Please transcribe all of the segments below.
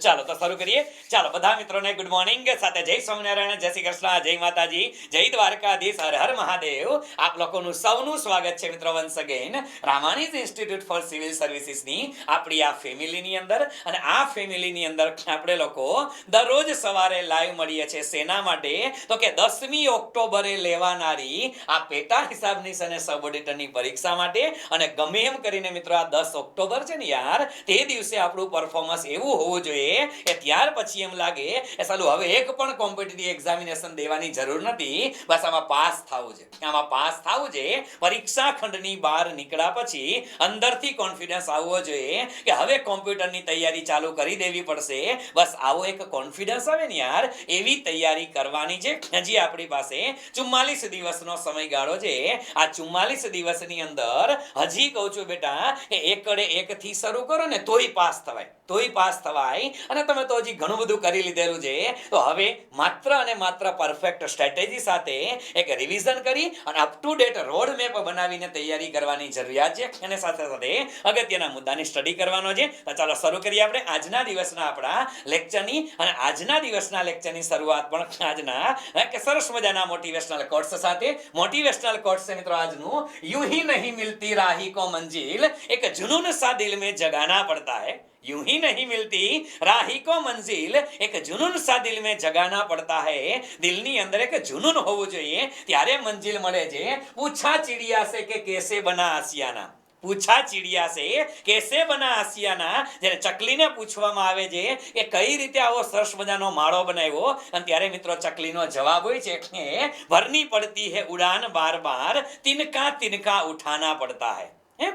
ચાલો તો શરૂ કરીએ. ચાલો બધા મિત્રોને ગુડ મોર્નિંગ, સાથે જય સ્વામિનારાયણ, જય શ્રી કૃષ્ણ, જય માતાજી, જય દ્વારકાધીશ, હર હર મહાદેવ. આપ લોકોનું સૌનું સ્વાગત છે મિત્રો once again Ramani's institute for civil સર્વિસીસની આપણી આ ફેમિલીની અંદર. અને આ ફેમિલીની અંદર આપણે લોકો દરરોજ સવારે લાઈવ મળીએ છીએ. શેના માટે? તો કે 10મી ઓક્ટોબરે લેવાનારી આ પેટા હિસાબનીસ અને સબ ઓડિટરની પરીક્ષા માટે. અને ગમે એમ કરીને મિત્રો આ 10 ઓક્ટોબર છે ને યાર, તે દિવસે આપણું પરફોર્મન્સ એવું હોવું જોઈએ કે ત્યાર પછી એમ લાગે એ સાલું હવે એક પણ કોમ્પિટિટિવ એક્ઝામિનેશન દેવાની જરૂર નથી, બસ આમાં પાસ થવું છે, આમાં પાસ થવું છે. પરીક્ષા ખંડની બહાર નીકળ્યા પછી અંદરથી કોન્ફિડન્સ આવવો જોઈએ કે હવે કોમ્પ્યુટરની તૈયારી ચાલુ કરી દેવી પડશે. બસ આવો એક કોન્ફિડન્સ આવે ને યાર, એવી તૈયારી કરવાની છે. હજી આપણી પાસે 44 દિવસનો સમયગાળો છે. આ 44 દિવસની અંદર હજી કહું છું બેટા કે એકડે એકથી શરૂ કરો ને તોય પાસ થવાય, તોય પાસ થવાય. અને તમે તો હજી ઘણું બધું કરી લીધેલું છે, તો હવે માત્ર અને માત્ર પરફેક્ટ સ્ટ્રેટેજી સાથે એક રિવિઝન કરી અને up to date road map બનાવીને તૈયારી કરવાની જરૂરિયાત છે. અને સાથે સાથે અગત્યના મુદ્દાની સ્ટડી કરવાનો છે. તો ચાલો શરૂ કરીએ આપણે આજના દિવસના આપણા લેક્ચરની. અને આજના દિવસના લેક્ચરની શરૂઆત પણ આજના કે સરસ મજાના મોટિવેશનલ કોટ્સ સાથે. મોટિવેશનલ કોટ્સ છે મિત્રો આજનું, यूं ही नहीं मिलती राही को मंजिल, एक जुनून सा दिल में जगाना पड़ता है. यूं ही नहीं मिलती राही को मंजिल, एक जुनून सा दिल में जगाना पड़ता है. दिलની અંદર એક જુનૂન હોવું જોઈએ ત્યારે મંજિલ મળે છે. પૂછા ચિડિયા સે કે કેસે બના આસિયાના, પૂછા ચિડિયા સે કેસે બના આસિયાના. જ્યારે ચકલીને પૂછવામાં આવે છે કે કઈ રીતે આવો સરસ મજાનો માળો બનાવ્યો, અને ત્યારે મિત્રો ચકલીનો જવાબ હોય છે કે ભરની પડતી હે ઉડાન બાર બાર, तिनका तिनका उठाना पड़ता है.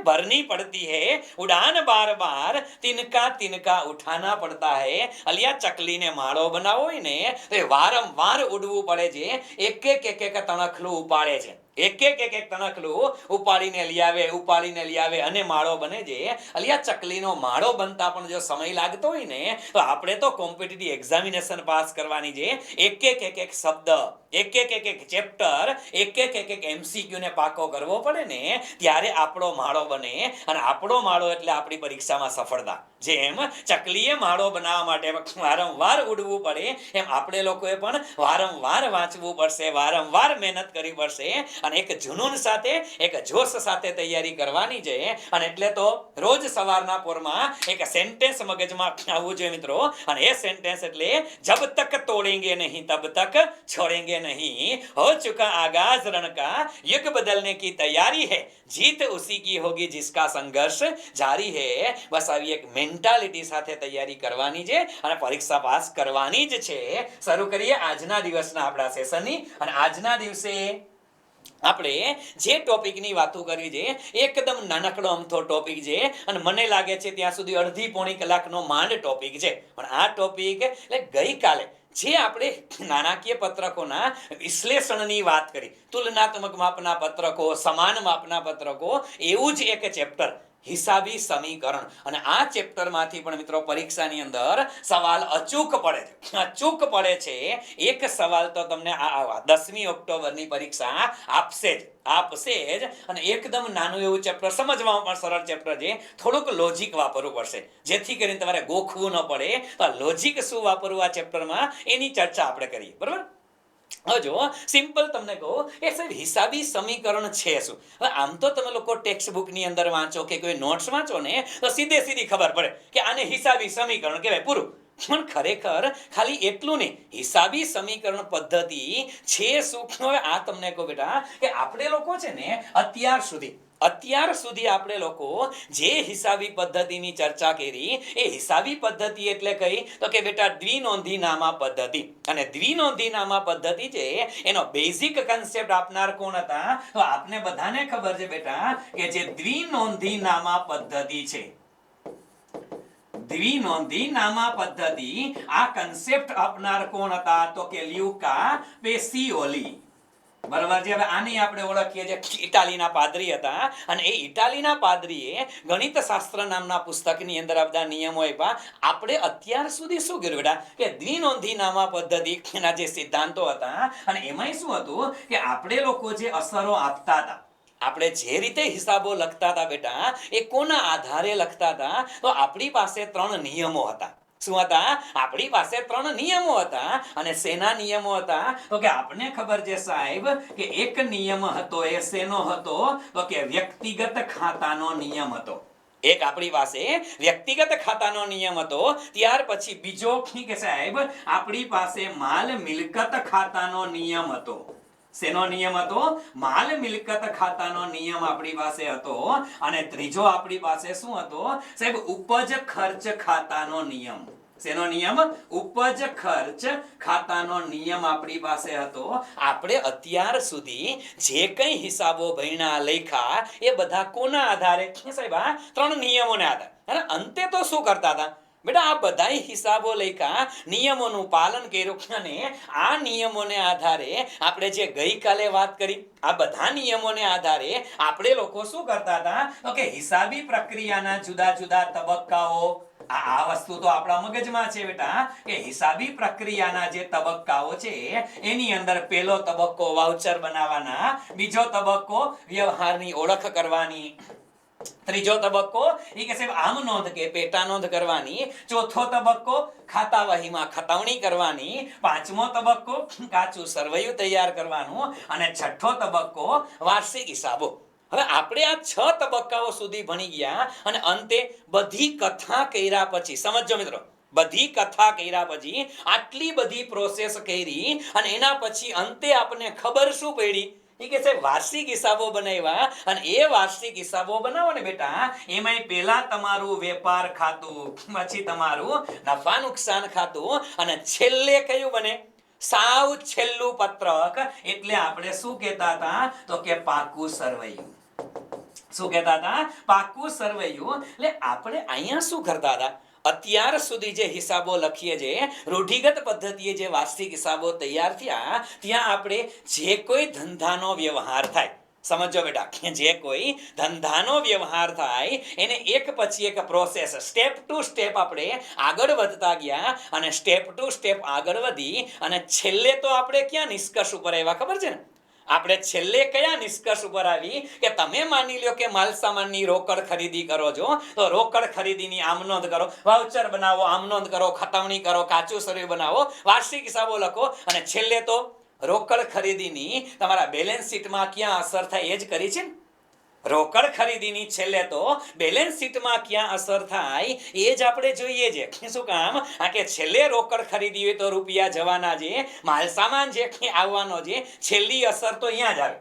भरनी पड़ती है उड़ान बार बार, तिनका तिनका उठाना पड़ता है. અલિયા ચકલીને માળો બનાવો હોય ને તો એ વારંવાર ઉડવું પડે છે. એક એક તણખલું ઉપાડે છે, એક એક તણખલું ઉપાડીને લઈ આવે અને માળો બને છે. અલિયા ચકલીનો માળો બનતા પણ જો સમય લાગતો હોય ને તો આપણે તો કોમ્પિટિટિવ એક્ઝામિનેશન પાસ કરવાની છે. એક શબ્દ, એક ચેપ્ટર, એક એમસીક્યુ ને પાકો કરવો પડે ને ત્યારે આપણો માળો બને. અને આપણો માળો એટલે આપણી પરીક્ષામાં સફળતા. જેમ ચકલીએ માળો બનાવવા માટે વારંવાર ઉડવું પડે, એમ આપણે લોકોએ પણ વારંવાર વાંચવું પડશે, વારંવાર મહેનત કરવી પડશે. અને એક જુનૂન સાથે, એક જોશ સાથે તૈયારી કરવાની છે. અને એટલે તો રોજ સવારના પોરમાં એક સેન્ટેન્સ મગજમાં આવવું જોઈએ મિત્રો. અને એ સેન્ટેન્સ એટલે જબ તક તોડેંગે નહીં તબ તક છોડેંગે નહીં, हो चुका आगाज रण का, युग बदलने की तैयारी है, जीत उसी की होगी जिसका संघर्ष जारी है. बस આવી એક મેન્ટાલિટી સાથે તૈયારી કરવાની છે અને પરીક્ષા પાસ કરવાની જ છે. શરૂ કરીએ આજના દિવસના આપણા સેશનની. અને આજના દિવસે આપણે જે ટોપિકની વાતો કરવી છે એકદમ નાનકડો અમથો ટોપિક છે. અને મને લાગે છે ત્યાં સુધી અડધી પોણી કલાકનો માંડ ટોપિક છે. પણ આ ટોપિક એટલે ગઈકાલે જે આપણે નાણાકીય પત્રકોના વિશ્લેષણની વાત કરી, તુલનાત્મક માપના પત્રકો, સમાન માપના પત્રકો, એવું જ એક ચેપ્ટર હિસાબી સમીકરણ. અને આ ચેપ્ટરમાંથી પણ મિત્રો પરીક્ષાની અંદર સવાલ અચૂક પડે છે, અચૂક પડે છે. એક સવાલ તો તમને આ 10મી ઓક્ટોબરની પરીક્ષા આપશે જ. અને એકદમ નાનું એવું ચેપ્ટર, સમજવામાં પણ સરળ ચેપ્ટર છે. થોડુંક લોજિક વાપરવું પડશે જેથી કરીને તમારે ગોખવું ન પડે. તો લોજિક શું વાપરવું આ ચેપ્ટરમાં એની ચર્ચા આપણે કરીએ, બરાબર? હવે જો સિમ્પલ તમને કહું એ સાહેબ હિસાબી સમીકરણ છે શું? હવે આમ તો તમે લોકો ટેક્સ્ટ બુકની અંદર વાંચો કે કોઈ નોટ્સ વાંચો ને તો સીધી ખબર પડે કે આને હિસાબી સમીકરણ કહેવાય, પૂરું. પણ ખરેખર ખાલી એટલું નહીં, હિસાબી સમીકરણ પદ્ધતિ છે શું? હવે આ તમને કહું બેટા કે આપણે લોકો છે ને અત્યાર સુધી આપણે લોકો જે હિસાબી પદ્ધતિની ચર્ચા કરી એ હિસાબી પદ્ધતિ એટલે કઈ? તો કે બેટા દ્વિનોંધી નામા પદ્ધતિ. અને દ્વિનોંધી નામા પદ્ધતિ છે એનો બેઝિક કન્સેપ્ટ આપનાર કોણ હતા? તો આપને બધાને ખબર છે બેટા કે જે દ્વિનોંધી નામા પદ્ધતિ છે, દ્વિનોંધી નામા પદ્ધતિ, આ કન્સેપ્ટ આપનાર કોણ હતા? તો કે લ્યુકા પેસિયોલી. બરાબર છે. હવે આની આપણે ઓળખીએ છીએ ઇટાલીના પાદરી હતા. અને એ ઇટાલીના પાદરીએ ગણિત શાસ્ત્ર નામના પુસ્તકની અંદર આ બધા નિયમો આપ્યા. આપણે અત્યાર સુધી શું કર્યું બેટા કે દ્વિનોંધી નામા પદ્ધતિના જે સિદ્ધાંતો હતા, અને એમાંય શું હતું કે આપણે લોકો જે અસરો આપતા હતા, આપણે જે રીતે હિસાબો લખતા હતા બેટા, એ કોના આધારે લખતા હતા? તો આપણી પાસે 3 નિયમો હતા. શું હતા? આપણી પાસે 3 નિયમો હતા. અને શેના નિયમો હતા? તો કે આપણને ખબર છે સાહેબ કે એક નિયમ હતો, એ શેનો હતો? તો કે વ્યક્તિગત ખાતાનો નિયમ હતો. એક આપણી પાસે વ્યક્તિગત ખાતાનો નિયમ હતો. ત્યાર પછી બીજો કે સાહેબ આપણી પાસે માલ મિલકત ખાતાનો નિયમ હતો. શેનો નિયમ હતો? માલ મિલકત ખાતાનો નિયમ આપણી પાસે હતો. અને ત્રીજો આપણી પાસે શું હતો સાહેબ? ઉપજ ખર્ચ ખાતાનો નિયમ. શેનો નિયમ? ઉપજ ખર્ચ ખાતાનો નિયમ આપણી પાસે હતો. આપણે અત્યાર સુધી જે કંઈ હિસાબો ભણ્યા લખ્યા એ બધા કોના આધારે સાહેબ? આ 3 નિયમોને આધારે. અને અંતે તો શું કરતા હતા બેટા? આ બધા હિસાબો લખ્યા, નિયમોનું પાલન કર્યું. અને આ નિયમોને આધારે આપણે જે ગઈકાલે વાત કરી, આ બધા નિયમોને આધારે આપણે લોકો શું કરતા હતા? તો કે હિસાબી પ્રક્રિયાના જુદા જુદા તબક્કાઓ. આ વસ્તુ તો આપણા મગજમાં છે બેટા કે હિસાબી પ્રક્રિયાના જે તબક્કાઓ છે એની અંદર પહેલો તબક્કો વાઉચર બનાવવાના, બીજો તબક્કો વ્યવહારની ઓળખ કરવાની, ત્રીજો તબક્કો એ કે સાહેબ આમ નોંધ કે પેટા નોંધ કરવાની, ચોથો તબક્કો ખાતા વહીમાં ખતાવણી કરવાની, પાંચમો તબક્કો કાચું સરવૈયું તૈયાર કરવાનું, અને છઠ્ઠો તબક્કો વાર્ષિક હિસાબો. હવે આપણે આ 6 તબક્કાઓ સુધી ભણી ગયા. અને અંતે બધી કથા કર્યા પછી સમજો મિત્રો, બધી કથા કર્યા પછી આટલી બધી પ્રોસેસ કરી અને એના પછી અંતે આપણને ખબર શું પડી? કે છે વાર્ષિક હિસાબો બનાવ્યા. અને એ વાર્ષિક હિસાબો બનાવો ને બેટા, એમાં પહેલા તમારું વેપાર ખાતું, પછી તમારું નફા નુકસાન ખાતું, અને છેલ્લે કયું બને? સાવ છેલ્લું પત્રક. એટલે આપણે શું કહેતા હતા? તો કે પાકું સરવૈયું. શું કહેતા હતા? પાકું સરવૈયું. એટલે આપણે અહીંયા શું કરતા હતા? અત્યાર સુધી જે હિસાબો લખીએ છે, રૂઢિગત પદ્ધતિએ જે વાર્ષિક હિસાબો તૈયાર થયા, ત્યાં આપણે જે કોઈ ધંધાનો વ્યવહાર થાય, સમજો બેટા, જે કોઈ ધંધાનો વ્યવહાર થાય એને એક પછી એક પ્રોસેસ, સ્ટેપ ટુ સ્ટેપ આપણે આગળ વધતા ગયા. અને સ્ટેપ ટુ સ્ટેપ આગળ વધી અને છેલ્લે તો આપણે ક્યાં નિષ્કર્ષ ઉપર આવ્યા ખબર છે ને? આપણે છેલ્લે કયા નિષ્કર્ષ ઉપર આવી કે તમે માની લ્યો કે માલ સામાનની રોકડ ખરીદી કરો છો, તો રોકડ ખરીદીની આમ નોંધ કરો, વાઉચર બનાવો, આમ નોંધ કરો, ખતાવણી કરો, કાચું સરવૈયું બનાવો, વાર્ષિક હિસાબો લખો. અને છેલ્લે તો રોકડ ખરીદીની તમારા બેલેન્સ શીટમાં ક્યાં અસર થાય એ જ કરી છે ને? રોકડ ખરીદીની છેલ્લે તો બેલેન્સ શીટમાં ક્યાં અસર થાય એ જ આપણે જોઈએ છે. શું કામ? આ કે છેલ્લે રોકડ ખરીદી હોય તો રૂપિયા જવાના છે, માલ સામાન જે આવવાનો છે, છેલ્લી અસર તો અહીંયા જ આવે.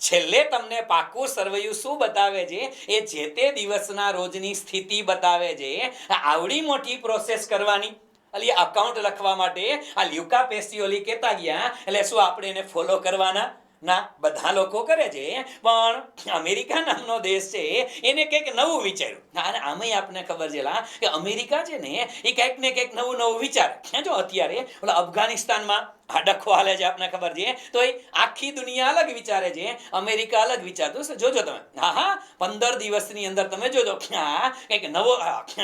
છેલ્લે તમને પાકું સરવૈયું શું બતાવે છે? એ જે તે દિવસના રોજની સ્થિતિ બતાવે છે. આવડી મોટી પ્રોસેસ કરવાની, અલી અકાઉન્ટ લખવા માટે આ લ્યુકા પેસિયોલી કહેતા ગયા. એટલે શું આપણે એને ફોલો કરવાના? ના, બધા લોકો કરે છે. પણ અમેરિકા નામનો દેશ છે, એને કંઈક નવું વિચાર્યું. અને આમાંય આપણને ખબર છે કે અમેરિકા છે ને એ કંઈક ને કંઈક નવું નવું વિચારે. જો અત્યારે ઓલા અફઘાનિસ્તાનમાં આ ડખો હાલે છે, આપણને ખબર છે, તો એ આખી દુનિયા અલગ વિચારે છે, અમેરિકા અલગ વિચારતું છે. જોજો તમે, હા 15 દિવસની અંદર તમે જોજો કંઈક નવો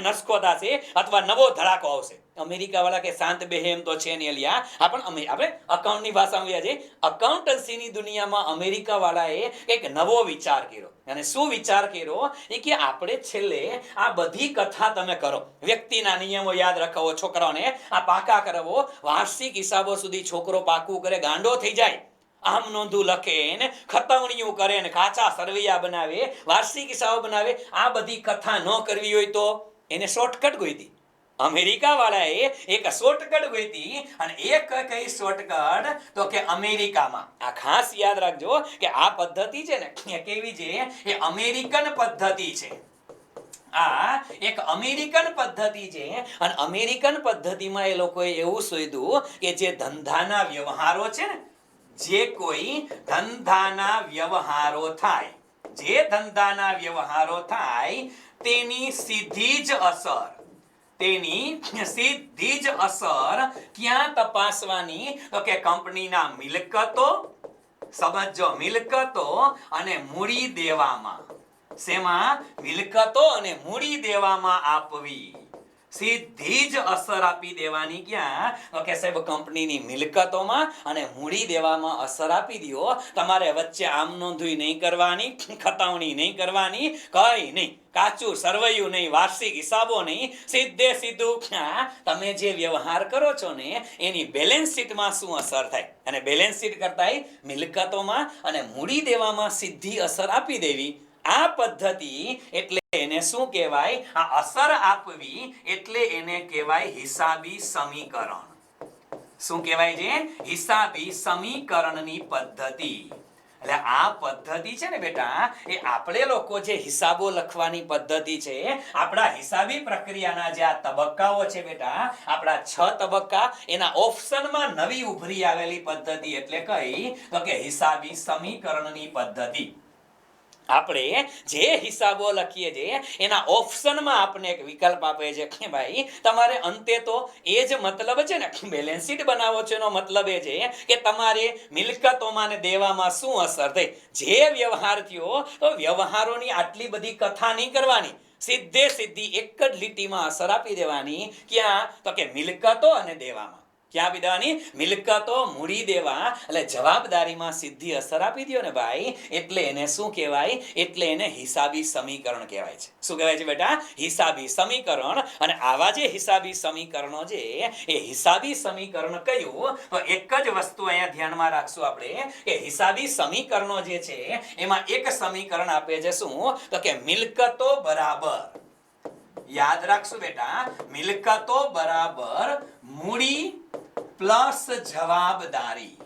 નસ્કો થશે અથવા નવો ધડાકો આવશે. અમેરિકા વાળા કે શાંત બેહે એમ તો છે નહીં અલિયા. આપણે અકાઉન્ટની ભાષામાં વ્યા છે, અકાઉન્ટન્સીની દુનિયામાં અમેરિકા વાળાએ કંઈક નવો વિચાર કર્યો. અને શું વિચાર કર્યો? એ કે આપણે છેલ્લે આ બધી કથા તમે કરો, વ્યક્તિના નિયમો યાદ રખાવો, છોકરાઓને આ પાકા કરાવો, વાર્ષિક હિસાબો સુધી છોકરો પાકું કરે, ગાંડો થઈ જાય, આમ નોંધું લખે ને ખતવણીઓ કરે ને કાચા સરવૈયા બનાવે, વાર્ષિક હિસાબ બનાવે. આ બધી કથા ન કરવી હોય તો એને શોર્ટકટ ગોઈતી. અમેરિકા વાળાએ એક શોર્ટકટ ગોઈતી. અને એક કઈ શોર્ટકટ? તો કે અમેરિકામાં, આ ખાસ યાદ રાખજો કે આ પદ્ધતિ છે ને કેવી છે? એ અમેરિકન પદ્ધતિ છે. આ એક અમેરિકન પદ્ધતિ છે. અને અમેરિકન પદ્ધતિમાં એ લોકોએ એવું શોધ્યું કે જે ધંધાના વ્યવહારો છે ને, જે કોઈ ધંધાના વ્યવહારો થાય, જે ધંધાના વ્યવહારો થાય તેની સીધી જ અસર, તેની સીધી જ અસર ક્યાં તપાસવાની? તો કે કંપનીના મિલકતો, સમજો, મિલકતો અને મૂડી દેવામાં. શેમાં? મિલકતો અને મૂડી દેવામાં આપવી. સીધી જ અસર આપી દેવાની ક્યાં તો કે સાહેબ કંપનીની મિલકતોમાં અને મૂડી દેવામાં અસર આપી દો. તમારે વચ્ચે આમ નોંધણી નહીં કરવાની, ખતાવણી નહીં કરવાની, કઈ નહીં, કાચું સરવૈયું નહીં, વાર્ષિક હિસાબો નહીં, સીધે સીધું ક્યાં તમે જે વ્યવહાર કરો છો ને એની બેલેન્સ શીટમાં શું અસર થાય અને બેલેન્સ શીટ કરતાંય મિલકતોમાં અને મૂડી દેવામાં સીધી અસર આપી દેવી. આ પદ્ધતિ એટલે એને શું કહેવાય? આ અસર આપવી એટલે એને કહેવાય હિસાબી સમીકરણ. શું કહેવાય છે? હિસાબી સમીકરણની પદ્ધતિ. એટલે આ પદ્ધતિ છે ને બેટા, એ આપણે લોકો જે હિસાબો લખવાની પદ્ધતિ છે, આપણા હિસાબી પ્રક્રિયાના જે આ તબક્કાઓ છે બેટા, આપણા 6 તબક્કા, એના ઓપ્શનમાં નવી ઉભરી આવેલી પદ્ધતિ એટલે કઈ તો કે હિસાબી સમીકરણની પદ્ધતિ. આપણે જે હિસાબો લખીએ છીએ એના ઓપ્શનમાં આપણે એક વિકલ્પ આપે છે કે ભાઈ તમારે અંતે તો એ જ મતલબ છે ને, બેલેન્સ શીટ બનાવો છો એનો મતલબ એ છે કે તમારે મિલકતોમાં ને દેવામાં શું અસર થઈ. જે વ્યવહાર થયો તો વ્યવહારોની આટલી બધી કથા નહીં કરવાની, સીધે સીધી એક જ લીટીમાં અસર આપી દેવાની. ક્યાં તો કે મિલકતો અને દેવામાં. ક્યાં આપી દેવાની? મિલકતો, મૂડી દેવા, એટલે જવાબદારીમાં સીધી અસર આપી દો ને ભાઈ, એટલે એને શું કહેવાય? એટલે એને હિસાબી સમીકરણ કહેવાય છે. શું કહેવાય છે બેટા? હિસાબી સમીકરણ. અને આવા જે હિસાબી સમીકરણો છે એ હિસાબી સમીકરણ કયું તો એક જ વસ્તુ અહીંયા ધ્યાનમાં રાખશું આપણે કે હિસાબી સમીકરણો જે છે એમાં એક સમીકરણ આપે છે શું તો કે મિલકતો બરાબર, યાદ રાખશું બેટા, મિલકતો બરાબર મૂડી પ્લસ જવાબદારી.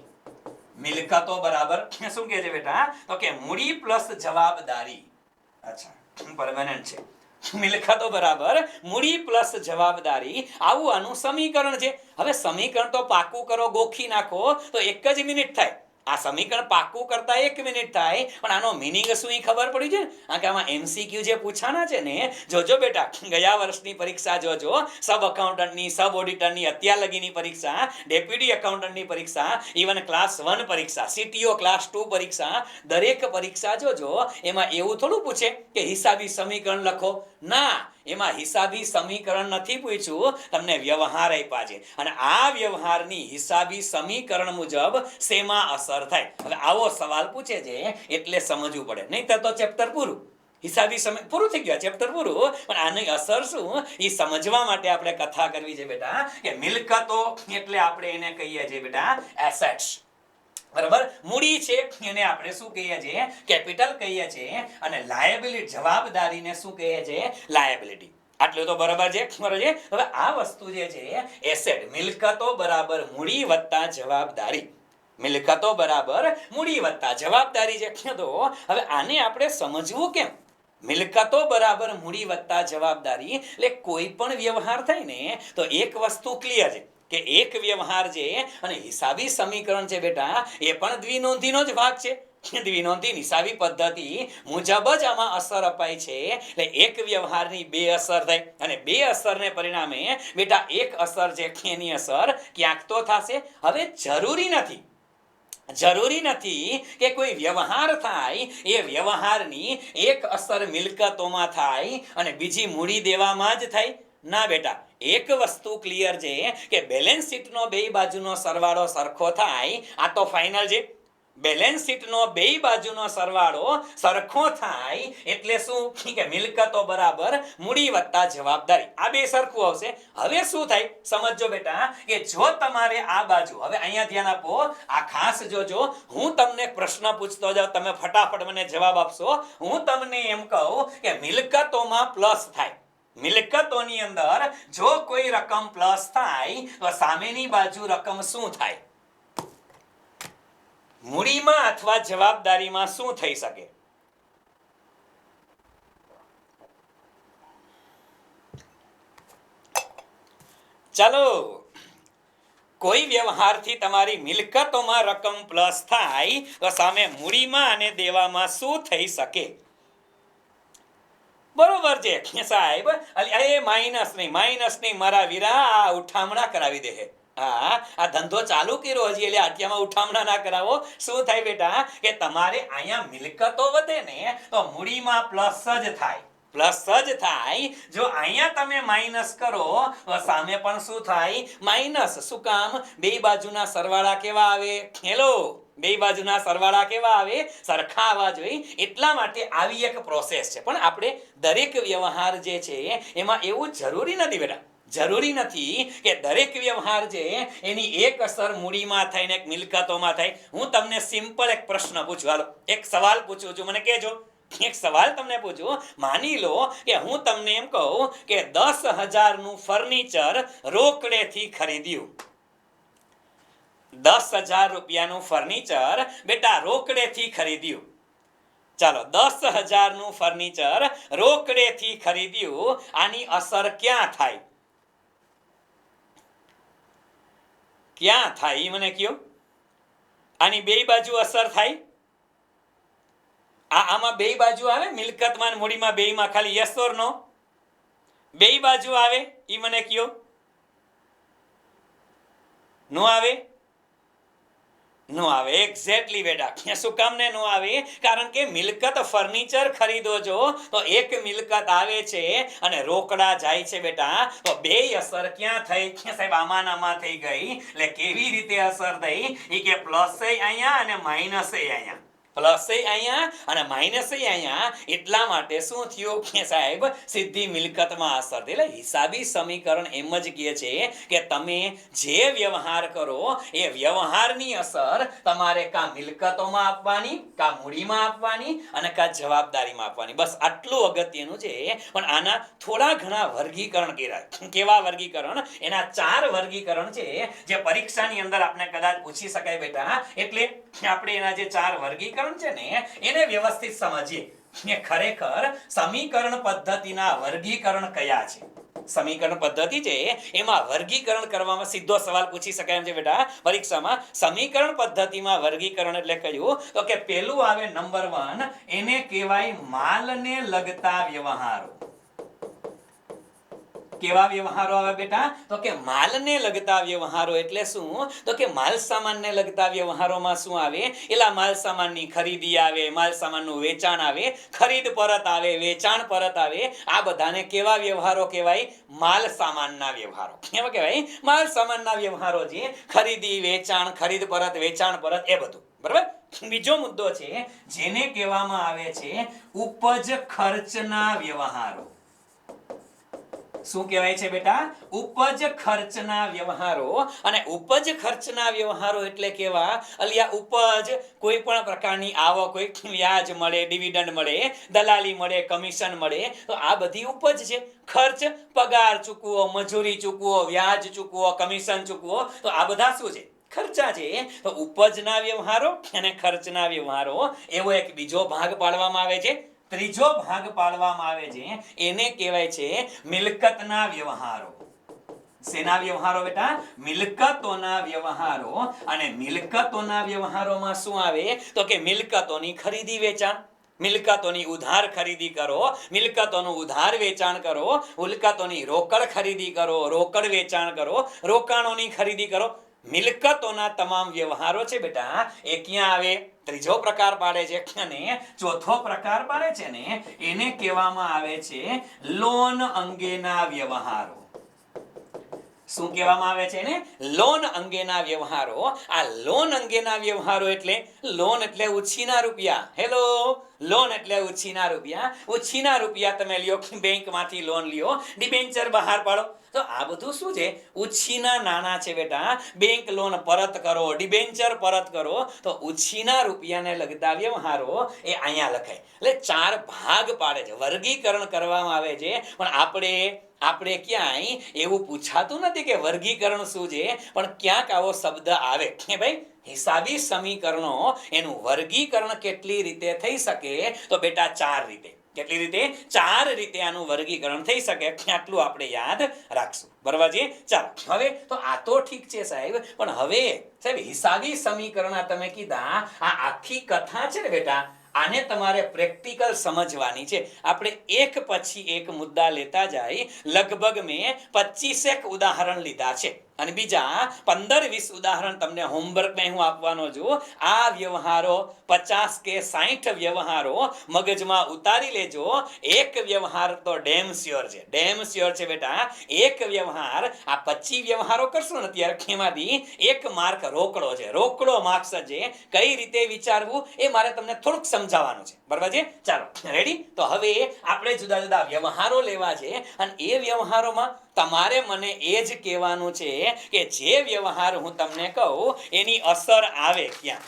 મિલકતો બરાબર શું કહે છે બેટા તો કે મૂડી પ્લસ જવાબદારી. અચ્છા, પરમાનન્ટ છે. મિલકતો બરાબર મૂડી પ્લસ જવાબદારી, આવું આનું સમીકરણ છે. હવે સમીકરણ તો પાકું કરો, ગોખી નાખો તો 1 જ મિનિટ થાય. આ સમીકરણ પાકું કરતા 1 મિનિટ થાય, પણ આનો મિનિંગ શું એ ખબર પડી છે? કારણ કે આમાં એમસીક્યુ જે પૂછાના છે ને, જોજો બેટા, ગયા વર્ષની પરીક્ષા જોજો, સબ એકાઉન્ટન્ટની, સબ ઓડિટરની, અત્યાર લગીની પરીક્ષા, ડેપ્યુટી એકાઉન્ટન્ટની પરીક્ષા, ઇવન ક્લાસ 1 પરીક્ષા, સીટીઓ ક્લાસ 2 પરીક્ષા, દરેક પરીક્ષા જોજો, એમાં એવું થોડું પૂછે કે હિસાબી સમીકરણ લખો. ના, એમાં હિસાબી સમીકરણ નથી પૂછ્યું, તમને વ્યવહાર આપ્યા છે અને આ વ્યવહારની હિસાબી સમીકરણ મુજબ શેમાં અસર થાય. હવે આવો સવાલ પૂછે છે એટલે સમજવું પડે, નહીં તો ચેપ્ટર પૂરું. હિસાબી સમય પૂરું થઈ ગયું, ચેપ્ટર પૂરું, પણ આની અસર શું એ સમજવા માટે આપણે કથા કરવી છે બેટા. કે મિલકતો એટલે આપણે એને કહીએ છીએ બેટા એસેટ્સ, બરાબર. મૂડી છે એને આપણે શું કહીએ છીએ? કેપિટલ કહીએ છીએ. અને લાયબિલિટી, જવાબદારીને શું કહીએ છીએ? લાયબિલિટી. આટલું તો બરાબર છે, બરાબર છે. હવે આ વસ્તુ જે છે એસેટ, મિલકતો બરાબર મૂડી વત્તા જવાબદારી. મિલકતો બરાબર મૂડી વત્તા જવાબદારી છે. તો હવે આને આપણે સમજવું કેમ? મિલકતો બરાબર મૂડી વત્તા જવાબદારી એટલે કોઈ પણ વ્યવહાર થાય ને તો એક વસ્તુ ક્લિયર છે કે એક વ્યવહાર છે અને હિસાબી સમીકરણ છે બેટા, એ પણ દ્વિનોંધીનો જ ભાગ છે. દ્વિનોંધી હિસાબી પદ્ધતિ મુજબ જ આમાં અસર અપાય છે. એટલે એક વ્યવહારની 2 અસર થાય અને 2 અસરને પરિણામે બેટા એક અસર છે એની અસર ક્યાંક તો થશે. હવે જરૂરી નથી કે કોઈ વ્યવહાર થાય એ વ્યવહારની એક અસર મિલકતોમાં થાય અને બીજી મૂડી દેવામાં જ થાય. ના બેટા, એક વસ્તુ ક્લિયર છે કે બેલેન્સ શીટનો 2 બાજુનો સરવાળો સરખો થાય, આ તો ફાઇનલ છે. બેલેન્સ શીટનો 2 બાજુનો સરવાળો સરખો થાય એટલે શું કે મિલકતો બરાબર મૂડી વત્તા જવાબદારી, આ 2 સરખું આવશે. હવે શું થાય સમજો બેટા કે જો તમારે આ બાજુ, હવે અહીંયા ધ્યાન આપો, આ ખાસ જોજો, હું તમને પ્રશ્ન પૂછતો જાઉં, તમે ફટાફટ મને જવાબ આપશો. હું તમને એમ કહું કે મિલકતોમાં પ્લસ થાય, મિલકતોની અંદર જો કોઈ રકમ પ્લસ થાય તો સામેની બાજુ રકમ શું થાય? મૂડીમાં અથવા જવાબદારીમાં શું થઈ શકે? ચાલો, કોઈ વ્યવહારથી તમારી મિલકતોમાં રકમ પ્લસ થાય તો સામે મૂડીમાં અને દેવામાં શું થઈ શકે? બરોબર છે સાહેબ, એ માઇનસ નહીં મારા વીરા, ઉઠામણા કરાવી દે. આ ધંધો ચાલુ કર્યો હજી એટલે આટિયામાં ઉઠામણા ના કરાવો. શું થાય બેટા કે તમારે અહીંયા મિલકતો વધે ને તો મૂડીમાં પ્લસ જ થાય. પ્લસ જ થાય. જો અહીંયા તમે માઇનસ કરો તો સામે પણ શું થાય? માઇનસ. શું કામ? બે બાજુના સરવાળા કેવા આવે? હેલો, બે બાજુના સરવાળા કેવા આવે? સરખા આવવા જોઈએ. એટલા માટે આવી એક પ્રોસેસ છે. પણ આપણે દરેક વ્યવહાર જે છે એમાં એવું જરૂરી નથી બેટા. જરૂરી નથી કે દરેક વ્યવહાર છે એની એક અસર મૂડીમાં થાય ને એક મિલકતોમાં થાય. હું તમને સિમ્પલ એક પ્રશ્ન પૂછું, હાલો એક સવાલ પૂછું છું, મને કહેજો. એક સવાલ તમને પૂછું. માની લો કે હું તમને એમ કહું કે 10,000 ફર્નિચર રોકડેથી ખરીદ્યું. 10,000 રૂપિયાનું ફર્નિચર બેટા રોકડેથી ખરીદ્યું. ચાલો, 10,000 ફર્નિચર રોકડેથી ખરીદ્યું. આની અસર ક્યાં થાય? ક્યાં થાય એ મને કયો. આની બે બાજુ અસર થાય. આમાં બે બાજુ આવે? મિલકતમાં મૂડીમાં બેયમાં ખાલી યસ ઓર નો? બે બાજુ આવે એ મને કયો. નો આવે? નો આવે. એક્ઝેક્ટલી બેટા. શું કામ ને નો આવે? કારણ કે મિલકત ફર્નિચર ખરીદો છો તો એક મિલકત આવે છે અને રોકડા જાય છે બેટા. તો બે અસર ક્યાં થઈ? સાહેબ આમાં આમાં થઈ ગઈ. એટલે કેવી રીતે અસર થઈ? એ કે પ્લસ અહીંયા અને માઇનસ અહીંયા. પ્લસ અહીંયા અને માઇનસ અહીંયા. એટલા માટે શું થયું કે સાહેબ સીધી મિલકતમાં અસર થઈ. એટલે હિસાબી સમીકરણ એમ જ કહે છે કે તમે જે વ્યવહાર કરો એ વ્યવહારની અસર તમારે કા મિલકતોમાં આપવાની, કા મૂડીમાં આપવાની અને કા જવાબદારીમાં આપવાની. બસ આટલું અગત્યનું છે. પણ આના થોડા ઘણા વર્ગીકરણ કર્યા. કેવા વર્ગીકરણ? એના 4 વર્ગીકરણ છે જે પરીક્ષાની અંદર આપણે કદાચ પૂછી શકાય બેટા. એટલે આપણે એના જે 4 વર્ગીકરણ છે ને એને વ્યવસ્થિત સમજીએ કે ખરેખર સમીકરણ પદ્ધતિના વર્ગીકરણ કયા છે. સમીકરણ પદ્ધતિ છે એમાં વર્ગીકરણ કરવામાં સીધો સવાલ પૂછી શકાય એમ છે બેટા પરીક્ષામાં. સમીકરણ પદ્ધતિમાં વર્ગીકરણ એટલે કયું? તો કે પહેલું આવે નંબર 1, એને કહેવાય માલને લગતા વ્યવહારો. કેવા વ્યવહારો આવે બેટા? તો કે માલને લગતા વ્યવહારો એટલે શું? તો કે માલ સામાનને લગતા વ્યવહારોમાં શું આવે? એલા માલ સામાનની ખરીદી આવે, માલ સામાનનું વેચાણ આવે, ખરીદ પરત આવે, વેચાણ પરત આવે. આ બધાને કેવા વ્યવહારો કહેવાય? માલ સામાનના વ્યવહારો. કેવા કહેવાય? માલ સામાનના વ્યવહારો. જે ખરીદી, વેચાણ, ખરીદ પરત, વેચાણ પરત, એ બધું. બરાબર. બીજો મુદ્દો છે જેને કહેવામાં આવે છે ઉપજ ખર્ચના વ્યવહારો. શું કહેવાય છે બેટા? ઉપજ ખર્ચના વ્યવહારો. અને ઉપજ ખર્ચના વ્યવહારો એટલે કેવા? અલિયા ઉપજ કોઈ પણ પ્રકારની આવક હોય, વ્યાજ મળે, ડિવિડન્ડ મળે, દલાલી મળે, કમિશન મળે, તો આ બધી ઉપજ છે. ખર્ચ પગાર ચૂકવો, મજૂરી ચૂકવો, વ્યાજ ચૂકવો, કમિશન ચૂકવો, તો આ બધા શું છે? ખર્ચા છે. તો ઉપજના વ્યવહારો અને ખર્ચના વ્યવહારો એવો એક બીજો ભાગ પાડવામાં આવે છે. ત્રીજો ભાગ પાડવામાં આવે છે એને કહેવાય છે મિલકતના વ્યવહારો. શેના વ્યવહારો બેટા? મિલકતોના વ્યવહારો. અને મિલકતોના વ્યવહારોમાં શું આવે? તો કે મિલકતોની ખરીદી વેચાણ, મિલકતોની ઉધાર ખરીદી કરો, મિલકતોનું ઉધાર વેચાણ કરો, મિલકતોની રોકડ ખરીદી કરો, રોકડ વેચાણ કરો, રોકાણોની ખરીદી કરો. મિલકતોના તમામ વ્યવહારો છે બેટા એ ક્યાં આવે? ત્રીજો પ્રકાર પાડે છે. અને ચોથો પ્રકાર પાડે છે ને એને કહેવામાં આવે છે લોન અંગેના વ્યવહારો. શું કહેવામાં આવે છે ને? લોન અંગેના વ્યવહારો. આ લોન અંગેના વ્યવહારો એટલે લોન એટલે ઉછીના રૂપિયા. હેલો, લોન એટલે ઉછીના રૂપિયા. ઉછીના રૂપિયા તમે લ્યો, બેંકમાંથી લોન લ્યો, ડિબેન્ચર બહાર પાડો, તો આ બધું શું છે? ઉછીના નાણાં છે બેટા. બેંક લોન પરત કરો, ડિબેન્ચર પરત કરો, તો ઉછીના રૂપિયાને લગતા વ્યવહારો એ અહીંયા લખાય. એટલે 4 ભાગ પાડે છે, વર્ગીકરણ કરવામાં આવે છે. પણ આપણે ક્યાંય એવું પૂછાતું નથી કે વર્ગીકરણ શું છે, પણ ક્યાંક આવો શબ્દ આવે કે ભાઈ હિસાબી સમીકરણો એનું વર્ગીકરણ કેટલી રીતે થઈ શકે? તો બેટા 4 રીતે. કેટલી રીતે? 4 રીતે આનું વર્ગીકરણ થઈ શકે. આટલું આપણે યાદ રાખશું. બરાબર છે? ચાલો, હવે તો આ તો ઠીક છે સાહેબ, પણ હવે સાહેબ હિસાબી સમીકરણ તમે કીધા, આ આખી કથા છે ને બેટા, આને તમારે પ્રેક્ટિકલ સમજવાની છે. આપણે એક પછી એક મુદ્દા લેતા જાય. લગભગ મેં 25 ઉદાહરણ લીધા છે. અને બીજા 15-20 ઉદાહરણ તમને હોમવર્કમાં હું આપવાનો છું. આ વ્યવહારો 50 કે 60 વ્યવહારો મગજમાં ઉતારી લેજો. એક વ્યવહાર તો ડેમ શ્યોર છે, ડેમ શ્યોર છે બેટા. એક વ્યવહાર, આ 25 વ્યવહારો કરશો ને ત્યારે એમાંથી એક માર્ક રોકડો છે, રોકડો માર્ક્સ છે. કઈ રીતે વિચારવું એ મારે તમને થોડુંક સમજાવવાનું છે, બરાબર છે? ચાલો રેડી. તો હવે આપણે જુદા જુદા વ્યવહારો લેવા છે અને એ વ્યવહારોમાં તમારે મને એ જ કહેવાનું છે કે જે વ્યવહાર હું તમને કહું એની અસર આવે ક્યાં,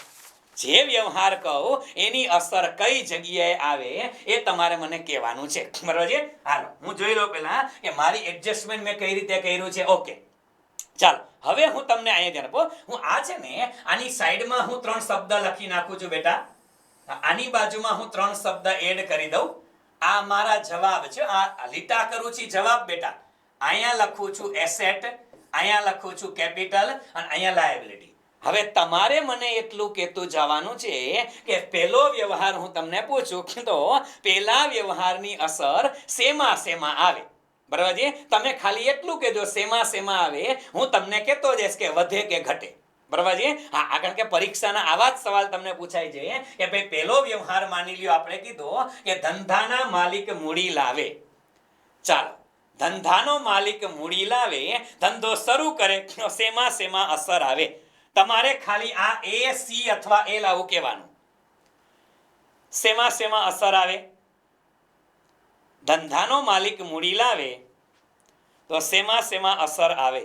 જે વ્યવહાર કહું એની અસર કઈ જગ્યાએ આવે એ તમારે મને કહેવાનું છે, બરાબર છે? હાલો હું જોઈ લઉં પહેલા કે મારી એડજસ્ટમેન્ટ મેં કઈ રીતે કર્યું છે. ઓકે ચાલો હવે હું તમને અહીંયા ધ્યાન આપો. હું આ છે ને આની સાઈડમાં હું 3 શબ્દ લખી નાખું છું બેટા. આની બાજુમાં હું 3 શબ્દ એડ કરી દઉં. આ મારા જવાબ છે, આ લીટા કરું છું જવાબ બેટા. અહીંયા લખું છું એસેટ, અહીંયા લખું છું કેપિટલ અને અહીંયા લાયબિલિટી. હવે તમારે મને એટલું કહેતું જવાનું છે કે પહેલો વ્યવહાર હું તમને પૂછું તો પહેલા વ્યવહારની અસર શેમાં શેમાં આવે, બરાબર છે? તમે ખાલી એટલું કહેજો શેમાં શેમાં આવે. હું તમને કહેતો જઈશ કે વધે કે ઘટે, બરાબર છે? હા, કારણ કે પરીક્ષાના આવા જ સવાલ તમને પૂછાય છે કે ભાઈ પહેલો વ્યવહાર માની લ્યો આપણે કીધો કે ધંધાના માલિક મૂડી લાવે. ચાલો ધંધાનો માલિક મૂડી લાવે, ધંધો શરૂ કરે, શેમાં શેમાં અસર આવે. તમારે ખાલી આ એ સી અથવા એલ આવું કહેવાનું. શેમાં શેમાં અસર આવે? ધંધાનો માલિક મૂડી લાવે તો શેમાં શેમાં અસર આવે.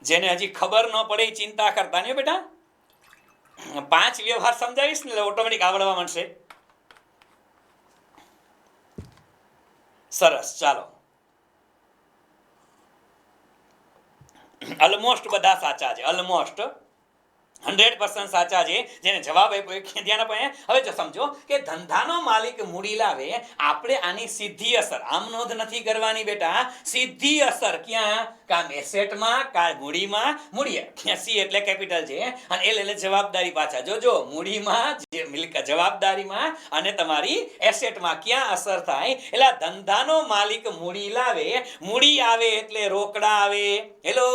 જેને હજી ખબર ન પડે ચિંતા કરતા નહીં બેટા. 5 વ્યવહાર સમજાવીશ ને એટલે ઓટોમેટિક આવડવા માંડશે. સરસ, ચાલો ઓલમોસ્ટ બધા સાચા છે, ઓલમોસ્ટ 100% સાચા છે. જેને જવાબ આપ્યો ધ્યાન આપો. હવે જો સમજો કે ધંધાનો માલિક મૂડી લાવે, આપણે આની સીધી અસર આમ નોંધ નથી કરવાની બેટા. સીધી અસર ક્યાં? કામ એસેટમાં, કા મૂડીમાં. મૂડી સી એટલે કેપિટલ છે અને એલ એટલે જવાબદારી. પાછા જોજો મૂડીમાં, જે મિલકત જવાબદારીમાં અને તમારી એસેટમાં ક્યાં અસર થાય. એટલે ધંધાનો માલિક મૂડી લાવે, મૂડી આવે એટલે રોકડા આવે. હેલો,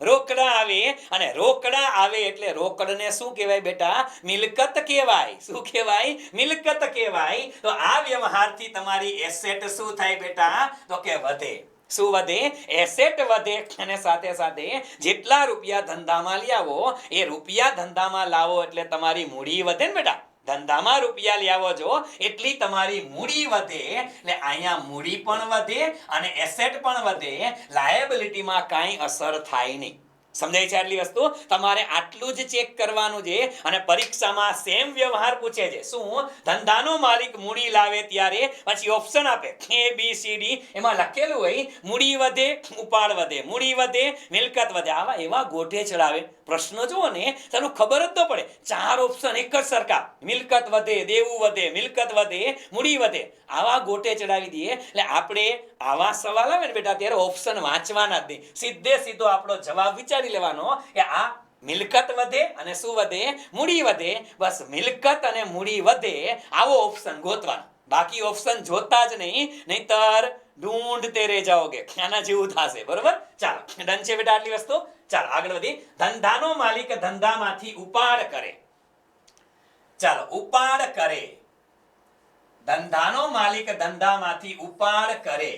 રોકડા આવે અને રોકડા આવે એટલે રોકડને શું કહેવાય બેટા? મિલકત કહેવાય. શું કહેવાય? મિલકત કહેવાય. તો આ વ્યવહારથી તમારી એસેટ શું થાય બેટા? તો કે વધે. શું વધે? એસેટ વધે. અને સાથે સાથે જેટલા રૂપિયા ધંધામાં લાવો એ રૂપિયા ધંધામાં લાવો એટલે તમારી મૂડી વધે ને બેટા. ધંધામાં રૂપિયા લાવો છો એટલી તમારી મૂડી વધે, એટલે અહીંયા મૂડી પણ વધે અને એસેટ પણ વધે. લાયબિલિટીમાં કાંઈ અસર થાય નહીં. સમજાય છે આટલી વસ્તુ? તમારે આટલું જ ચેક કરવાનું છે. અને પરીક્ષામાં સેમ વ્યવહાર પૂછે છે. શું? ધંધાનો માલિક મૂડી લાવે ત્યારે પછી ઓપ્શન આપે A B C D, એમાં લખેલું હોય મૂડી વધે, ઉપાડ વધે, મૂડી વધે, મિલકત વધે. આવા એવા ગોઠે ચડાવે. પ્રશ્નો જુઓ ને તમને ખબર જ ન પડે. 4 ઓપ્શન એક જ સરખા. મિલકત વધે, દેવું વધે, મિલકત વધે, મૂડી વધે. આવા ગોટે ચડાવી દઈએ. એટલે આપણે આવા સવાલ આવે ને બેટા ત્યારે ઓપ્શન વાંચવાના જ નહીં. સીધે સીધો આપણો જવાબ વિચારી લેવાનો કે આ મિલકત વધે અને શું વધે? મૂડી વધે. બસ મિલકત અને મૂડી વધે આવો ઓપ્શન ગોતવાનો. બાકી ઓપ્શન જોતા જ નહીં, નહીતર ઢૂંઢતે રહી જાઓગે. આના જેવું થશે, બરોબર? ચાલો ડન છે બેટા આટલી વસ્તુ. ચાલો આગળ વધી. ધંધાનો માલિક ધંધામાંથી ઉપાડ કરે. ચાલો ઉપાડ કરે. ધંધાનો માલિક ધંધામાંથી ઉપાડ કરે.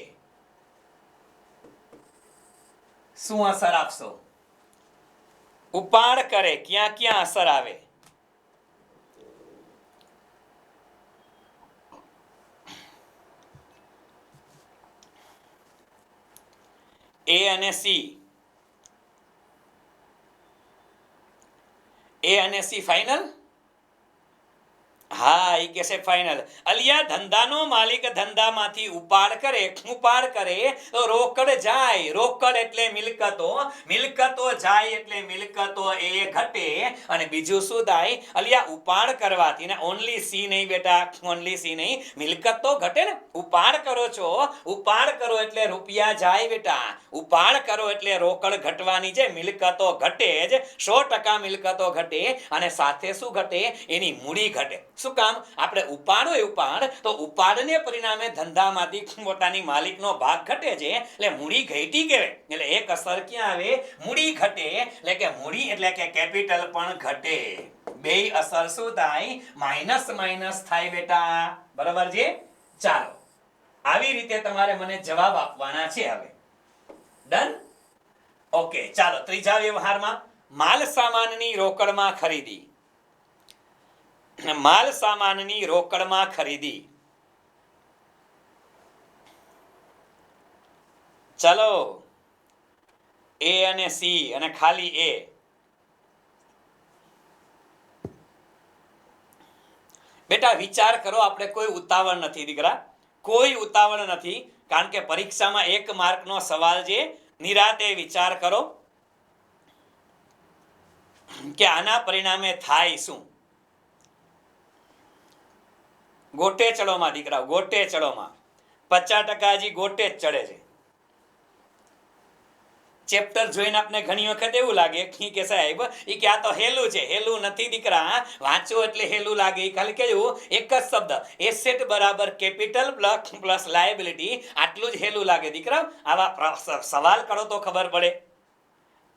શું અસર આપશો? ઉપાડ કરે ક્યાં ક્યાં અસર આવે? A અને C. A અને C ફાઇનલ? હા, એ કહેશે ફાઇનલ. અલિયા ધંધાનો માલિક ધંધામાંથી ઉપાડ કરે. ઉપાડ કરે તો રોકડ જાય. રોકડ એટલે મિલકતો. મિલકતો જાય એટલે મિલકતો એ ઘટે. અને બીજું શું થાય? અલિયા ઉપાડ કરવાથી ને ઓનલી સી નહીં બેટા, ઓનલી સી નહીં, મિલકત તો ઘટે ને. ઉપાડ કરો છો, ઉપાડ કરો એટલે રૂપિયા જાય બેટા. ઉપાડ કરો એટલે રોકડ ઘટવાની છે, મિલકતો ઘટે જ. 100% મિલકતો ઘટે અને સાથે શું ઘટે? એની મૂડી ઘટે. શું શું કામ? આપણે ઉપાડ હોય ઉપાડ, તો ઉપાડને પરિણામે ધંધામાંથી પોતાની માલિકનો ભાગ ઘટે છે, એટલે મૂડી ઘટી કહેવાય. એટલે એક અસર ક્યાં આવે? મૂડી ઘટે, એટલે કે મૂડી એટલે કે કેપિટલ પણ ઘટે. બે અસર શું થાય? માઇનસ માઇનસ થાય બેટા. બરાબર છે? ચાલો, આવી રીતે તમારે મને જવાબ આપવાના છે. હવે ડન? ઓકે, ચાલો ત્રીજા વ્યવહારમાં માલ સામાનની રોકડમાં ખરીદી. માલ સામાનની રોકડમાં ખરીદી. ચલો, એ અને સી અને ખાલી એ. બેટા વિચાર કરો, આપણે કોઈ ઉતાવળ નથી દીકરા, કોઈ ઉતાવળ નથી. કારણ કે પરીક્ષામાં 1 માર્કનો સવાલ છે. નિરાતે વિચાર કરો કે આના પરિણામે થાય શું. ગોટે ચડોમાં દીકરા, ગોટે ચડોમાં 50% હજી ગોટે જ ચડે છે. ચેપ્ટર જોઈને આપણે ઘણી વખત એવું લાગે કે સાહેબ એ કે આ તો હેલું છે. હેલું નથી દીકરા, વાંચો એટલે હેલું લાગે. ખાલી કેવું? એક જ શબ્દ, એસેટ બરાબર કેપિટલ પ્લસ લાયબિલિટી, આટલું જ હેલું લાગે દીકરા. આવા સવાલ કરો તો ખબર પડે.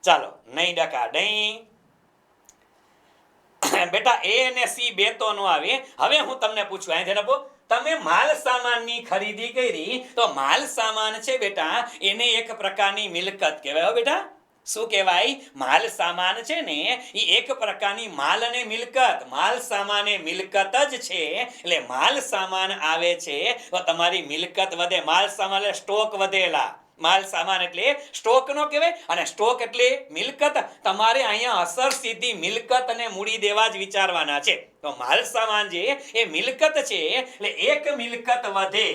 ચાલો, નહીં ડકા નહીં બેટા. એ અને સી બે તો નો આવે. હવે હું તમને પૂછું, અહીં જરા તમે માલ સામાનની ખરીદી કરી, તો માલ સામાન છે બેટા, એને એક પ્રકારની મિલકત કહેવાય. બેટા શું કહેવાય? માલ સામાન છે ને એ એક પ્રકારની માલ અને મિલકત, માલ સામાન એ મિલકત જ છે. એટલે માલ સામાન આવે છે તો તમારી મિલકત વધે. માલ સામાન એટલે સ્ટોક વધેલા. માલ સામાન એટલે સ્ટોક નો કહેવાય, અને સ્ટોક એટલે મિલકત. તમારે અહીંયા અસર સીધી મિલકત અને મૂડી દેવા જ વિચારવાના છે. તો માલ સામાન જે એ મિલકત છે, એટલે એક મિલકત વધે.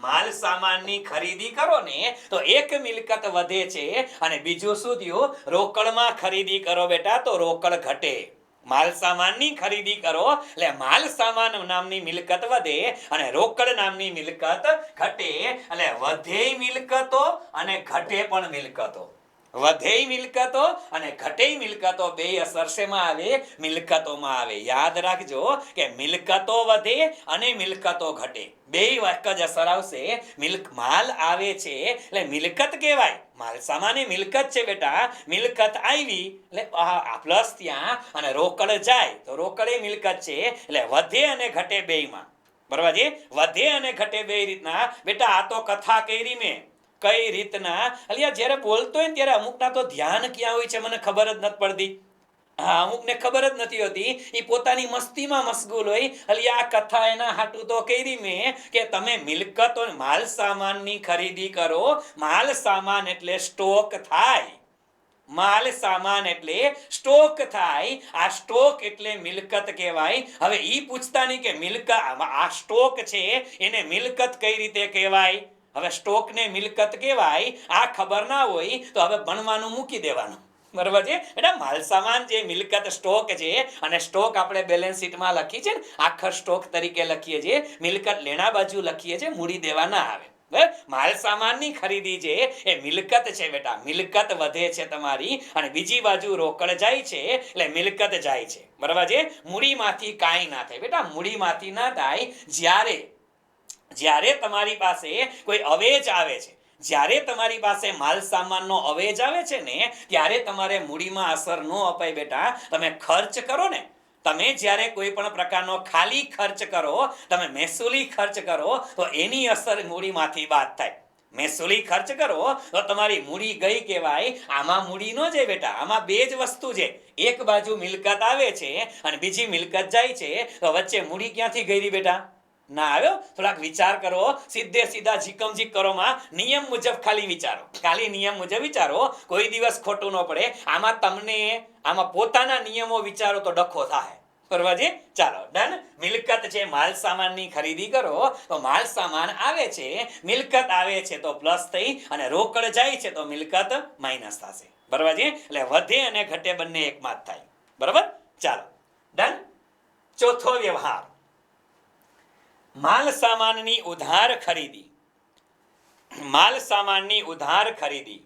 માલ સામાનની ખરીદી કરો ને તો એક મિલકત વધે છે, અને બીજું શું થયું? રોકડમાં ખરીદી કરો બેટા તો રોકડ ઘટે. માલ સામાનની ખરીદી કરો એટલે માલ સામાન નામની મિલકત વધે અને રોકડ નામની મિલકત ઘટે. એટલે વધે મિલકતો અને ઘટે પણ મિલકતો. વધે મિલકતો અને ઘટે મિલકતો, બે અસર શેમાં આવે? મિલકતોમાં આવે. યાદ રાખજો કે મિલકતો વધે અને મિલકતો ઘટે, બે એક જ અસર આવશે. માલ આવે છે એટલે મિલકત કહેવાય. માલ સામાન એ મિલકત છે બેટા. મિલકત આવી એટલે પ્લસ ત્યાં, અને રોકડ જાય તો રોકડ એ મિલકત છે. એટલે વધે અને ઘટે બેયમાં. બરાબર છે? વધે અને ઘટે બે રીતના. બેટા આ તો કથા કરી મેં. કઈ રીતના? અલિયા જ્યારે બોલતો હોય ને ત્યારે અમુકના તો ધ્યાન ક્યાં હોય છે મને ખબર જ નથી પડતી. હા, અમુકને ખબર જ નથી હોતી, એ પોતાની મસ્તીમાં મશગુલ હોય. અલી આ કથા એના હાટું તો કરી મેં કે તમે મિલકતો માલ સામાનની ખરીદી કરો. માલ સામાન એટલે સ્ટોક થાય. માલ સામાન એટલે સ્ટોક થાય. આ સ્ટોક એટલે મિલકત કહેવાય. હવે ઈ પૂછતા નહીં કે મિલકત, આ સ્ટોક છે એને મિલકત કઈ રીતે કહેવાય? હવે સ્ટોકને મિલકત કહેવાય આ ખબર ના હોય તો હવે ભણવાનું મૂકી દેવાનું. બરાબર છે? એટલે માલ સામાન જે મિલકત સ્ટોક છે, અને સ્ટોક આપણે બેલેન્સ શીટમાં લખી છે ને, આખા સ્ટોક તરીકે લખીએ છીએ. મિલકત લેણા બાજુ લખીએ છીએ, મૂડી દેવા ના આવે. માલ સામાનની ખરીદી છે એ મિલકત છે બેટા. મિલકત વધે છે તમારી, અને બીજી બાજુ રોકડ જાય છે એટલે મિલકત જાય છે. બરાબર છે? મૂડીમાંથી કાંઈ ના થાય બેટા. મૂડીમાંથી ના થાય. જ્યારે તમારી પાસે કોઈ અવેજ આવે છે, જ્યારે તમારી પાસે માલ સામાનનો અવેજ આવે છે ને, ત્યારે તમારે મૂડીમાં અસર ન અપાય બેટા. તમે ખર્ચ કરો ને, તમે જ્યારે કોઈ પણ પ્રકારનો ખાલી ખર્ચ કરો, તમે મહેસૂલી ખર્ચ કરો, તો એની અસર મૂડીમાંથી બાદ થાય. મહેસૂલી ખર્ચ કરો તો તમારી મૂડી ગઈ કહેવાય. આમાં મૂડી ન જાય બેટા. આમાં બે જ વસ્તુ છે. એક બાજુ મિલકત આવે છે અને બીજી મિલકત જાય છે, તો વચ્ચે મૂડી ક્યાંથી ગઈ બેટા? ના આવ્યો? થોડાક વિચાર કરો. સીધે સીધા જીકમ જીક કરો માં નિયમ મુજબ ખાલી વિચારો. ખાલી નિયમ મુજબ વિચારો, કોઈ દિવસ ખોટું ન પડે. આમાં પોતાના નિયમો વિચારો તો ડખો થાય. બરાબર છે? ચાલો ડન. મિલકત છે, માલ સામાનની ખરીદી કરો તો માલ સામાન આવે છે, મિલકત આવે છે તો પ્લસ થઈ, અને રોકડ જાય છે તો મિલકત માઇનસ થશે. બરાબર છે? એટલે વધે અને ઘટે બંને એકમાં જ થાય. બરાબર? ચાલો ડન. ચોથો વ્યવહાર, માલ સામાનની ઉધાર ખરીદી. માલ સામાનની ઉધાર ખરીદી.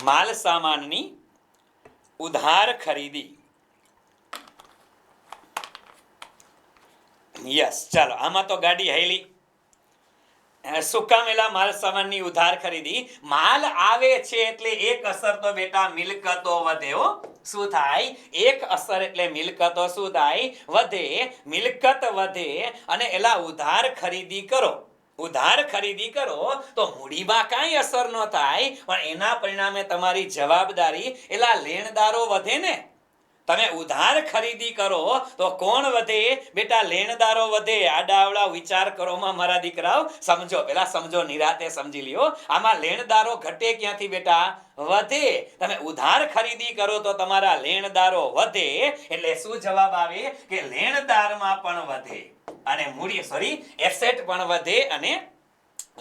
માલ સામાનની ઉધાર ખરીદી. યસ, ચાલો આમાં તો ગાડી હાઈલી. સુકામેલા માલ સામાનની ઉધાર ખરીદી. માલ આવે છે એટલે એક અસર તો બેટા મિલકતો વધે હો. શું થાય? એક અસર એટલે મિલકતો શું થાય? વધે. મિલકત વધે અને એલા ઉધાર ખરીદી કરો. ઉધાર ખરીદી કરો તો મૂડીમાં કાંઈ અસર ન થાય, પણ એના પરિણામે તમારી જવાબદારી એલા લેણદારો વધે ને. તમે ઉધાર ખરીદી કરો તો કોણ વધે? બેટા લેણદારો વધે. આડાવડા વિચાર કરોમાં મારા દીકરાઓ સમજો, પેલા સમજો, નિરાતે સમજી લ્યો. આમાં લેણદારો ઘટે ક્યાંથી બેટા? વધે. તમે ઉધાર ખરીદી કરો તો તમારા લેણદારો વધે. એટલે શું જવાબ આવે? કે લેણદારમાં પણ વધે અને મૂડી એસેટ પણ વધે અને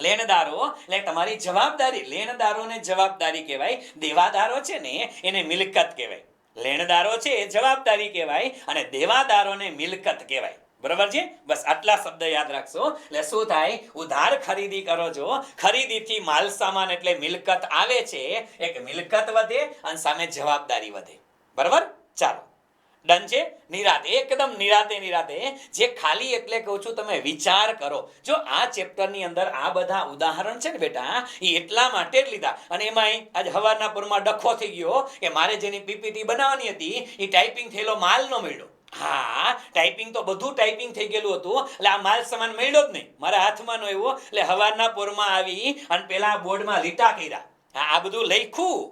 લેણદારો એટલે તમારી જવાબદારી. લેણદારોને જવાબદારી કહેવાય. દેવાદારો છે ને એને મિલકત કહેવાય. લેણદારો છે એ જવાબદારી કહેવાય અને દેવાદારોને મિલકત કહેવાય. બરાબર છે? બસ આટલા શબ્દ યાદ રાખશો. એટલે શું થાય? ઉધાર ખરીદી કરો છો, ખરીદીથી માલ સામાન એટલે મિલકત આવે છે. એક મિલકત વધે અને સામે જવાબદારી વધે. બરાબર? ચાલો, ડન છે? નિરાતે, એકદમ નિરાતે. જે ખાલી એટલે કહું છું તમે વિચાર કરો. જો આ ચેપ્ટરની અંદર આ બધા ઉદાહરણ છે ને બેટા, એ એટલા માટે જ લીધા. અને એમાં આજ હવારના પૂરમાં ડખો થઈ ગયો કે મારે જેની પીપીટી બનાવવાની હતી એ ટાઈપિંગ થયેલો માલ ન મળ્યો. હા, ટાઈપિંગ તો બધું ટાઈપિંગ થઈ ગયેલું હતું એટલે આ માલ સામાન મળ્યો જ નહીં. મારા હાથમાં નો આવ્યો એટલે હવારના પૂરમાં આવી અને પેલા બોર્ડમાં લીટા કર્યા. આ બધું લખ્યું.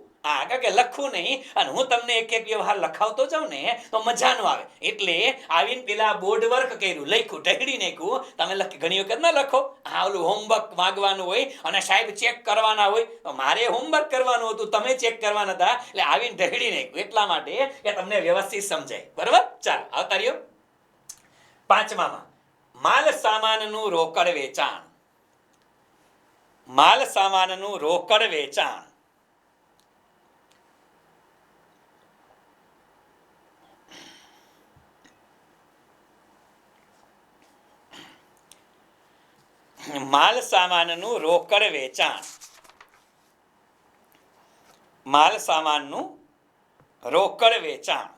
કે લખવું નહીં અને હું તમને એક એક વ્યવહાર લખાવતો જાઉં ને તો મજા ન આવે. એટલે આવીને પેલા બોર્ડ વર્ક કર્યું, લખ્યું, ઢગડી નાખ્યું. તમે ઘણી વખત ના લખો. હા, ઓલું હોમવર્ક માંગવાનું હોય અને સાહેબ ચેક કરવાના હોય. તો મારે હોમવર્ક કરવાનું હતું, તમે ચેક કરવાના હતા, એટલે આવીને ઢગડી નાખ્યું. એટલા માટે કે તમને વ્યવસ્થિત સમજાય. બરાબર? ચાલો, આવતા રહ્યો. પાંચમામાં માલ સામાનનું રોકડ વેચાણ. માલ સામાનનું રોકડ વેચાણ. માલ સામાનનું રોકડ વેચાણ. માલ સામાનનું રોકડ વેચાણ.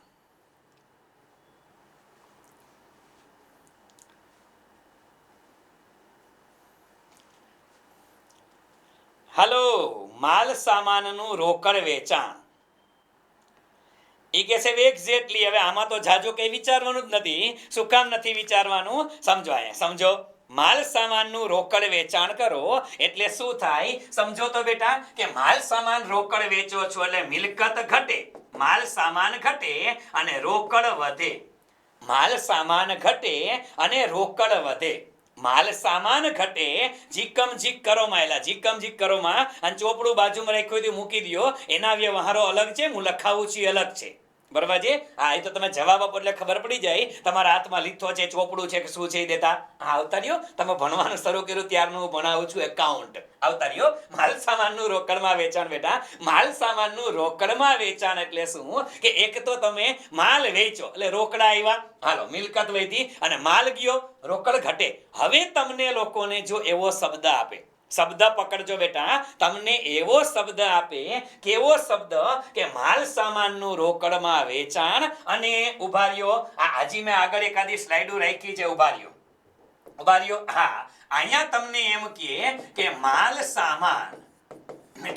હાલો, માલ સામાનનું રોકડ વેચાણ. એ કે છે એક્ઝેક્ટલી. હવે આમાં તો જાજો કઈ વિચારવાનું જ નથી. શું કામ નથી વિચારવાનું? સમજો, અહીંયા સમજો. માલ સામાનનું રોકડ વેચાણ કરો એટલે શું થાય? સમજો તો બેટા કે માલ સામાન રોકડ વેચો છો એટલે મિલકત ઘટે, માલ સામાન ઘટે અને રોકડ વધે. માલ સામાન ઘટે અને રોકડ વધે. માલ સામાન ઘટે. જીકમ જીક કરો માયલા, જીકમ જીક કરો માં અને ચોપડું બાજુમાં રાખ્યું હતું મૂકી દો. એના વ્યવહારો અલગ છે, હું લખાવું છું અલગ છે. બરાબર છે? હા, એ તો તમે જવાબ આપો એટલે ખબર પડી જાય તમારા હાથમાં લીથો છે, ચોપડું છે કે શું છે દેતા. હા, આવતા રહ્યો. તમે ભણવાનું શરૂ કર્યું ત્યારનું હું ભણાવું છું એકાઉન્ટ. આવતા રહ્યો. માલ સામાનનું રોકડમાં વેચાણ. બેટા માલ સામાનનું રોકડમાં વેચાણ એટલે શું? કે એક તો તમે માલ વેચો એટલે રોકડા આવ્યા, હાલો મિલકત વધી અને માલ ગયો, રોકડ ઘટે. હવે તમને લોકોને જો એવો શબ્દ આપે, શબ્દ પકડજો બેટા, તમને એવો શબ્દ આપે, કેવો શબ્દ? કે માલ સામાનનું રોકડમાં વેચાણ અને ઉભા રહ્યો. હજી મેં આગળ એકાદી સ્લાઇડો રાખી છે. ઉભા રહ્યો. હા, અહીંયા તમને એમ કે માલ સામાન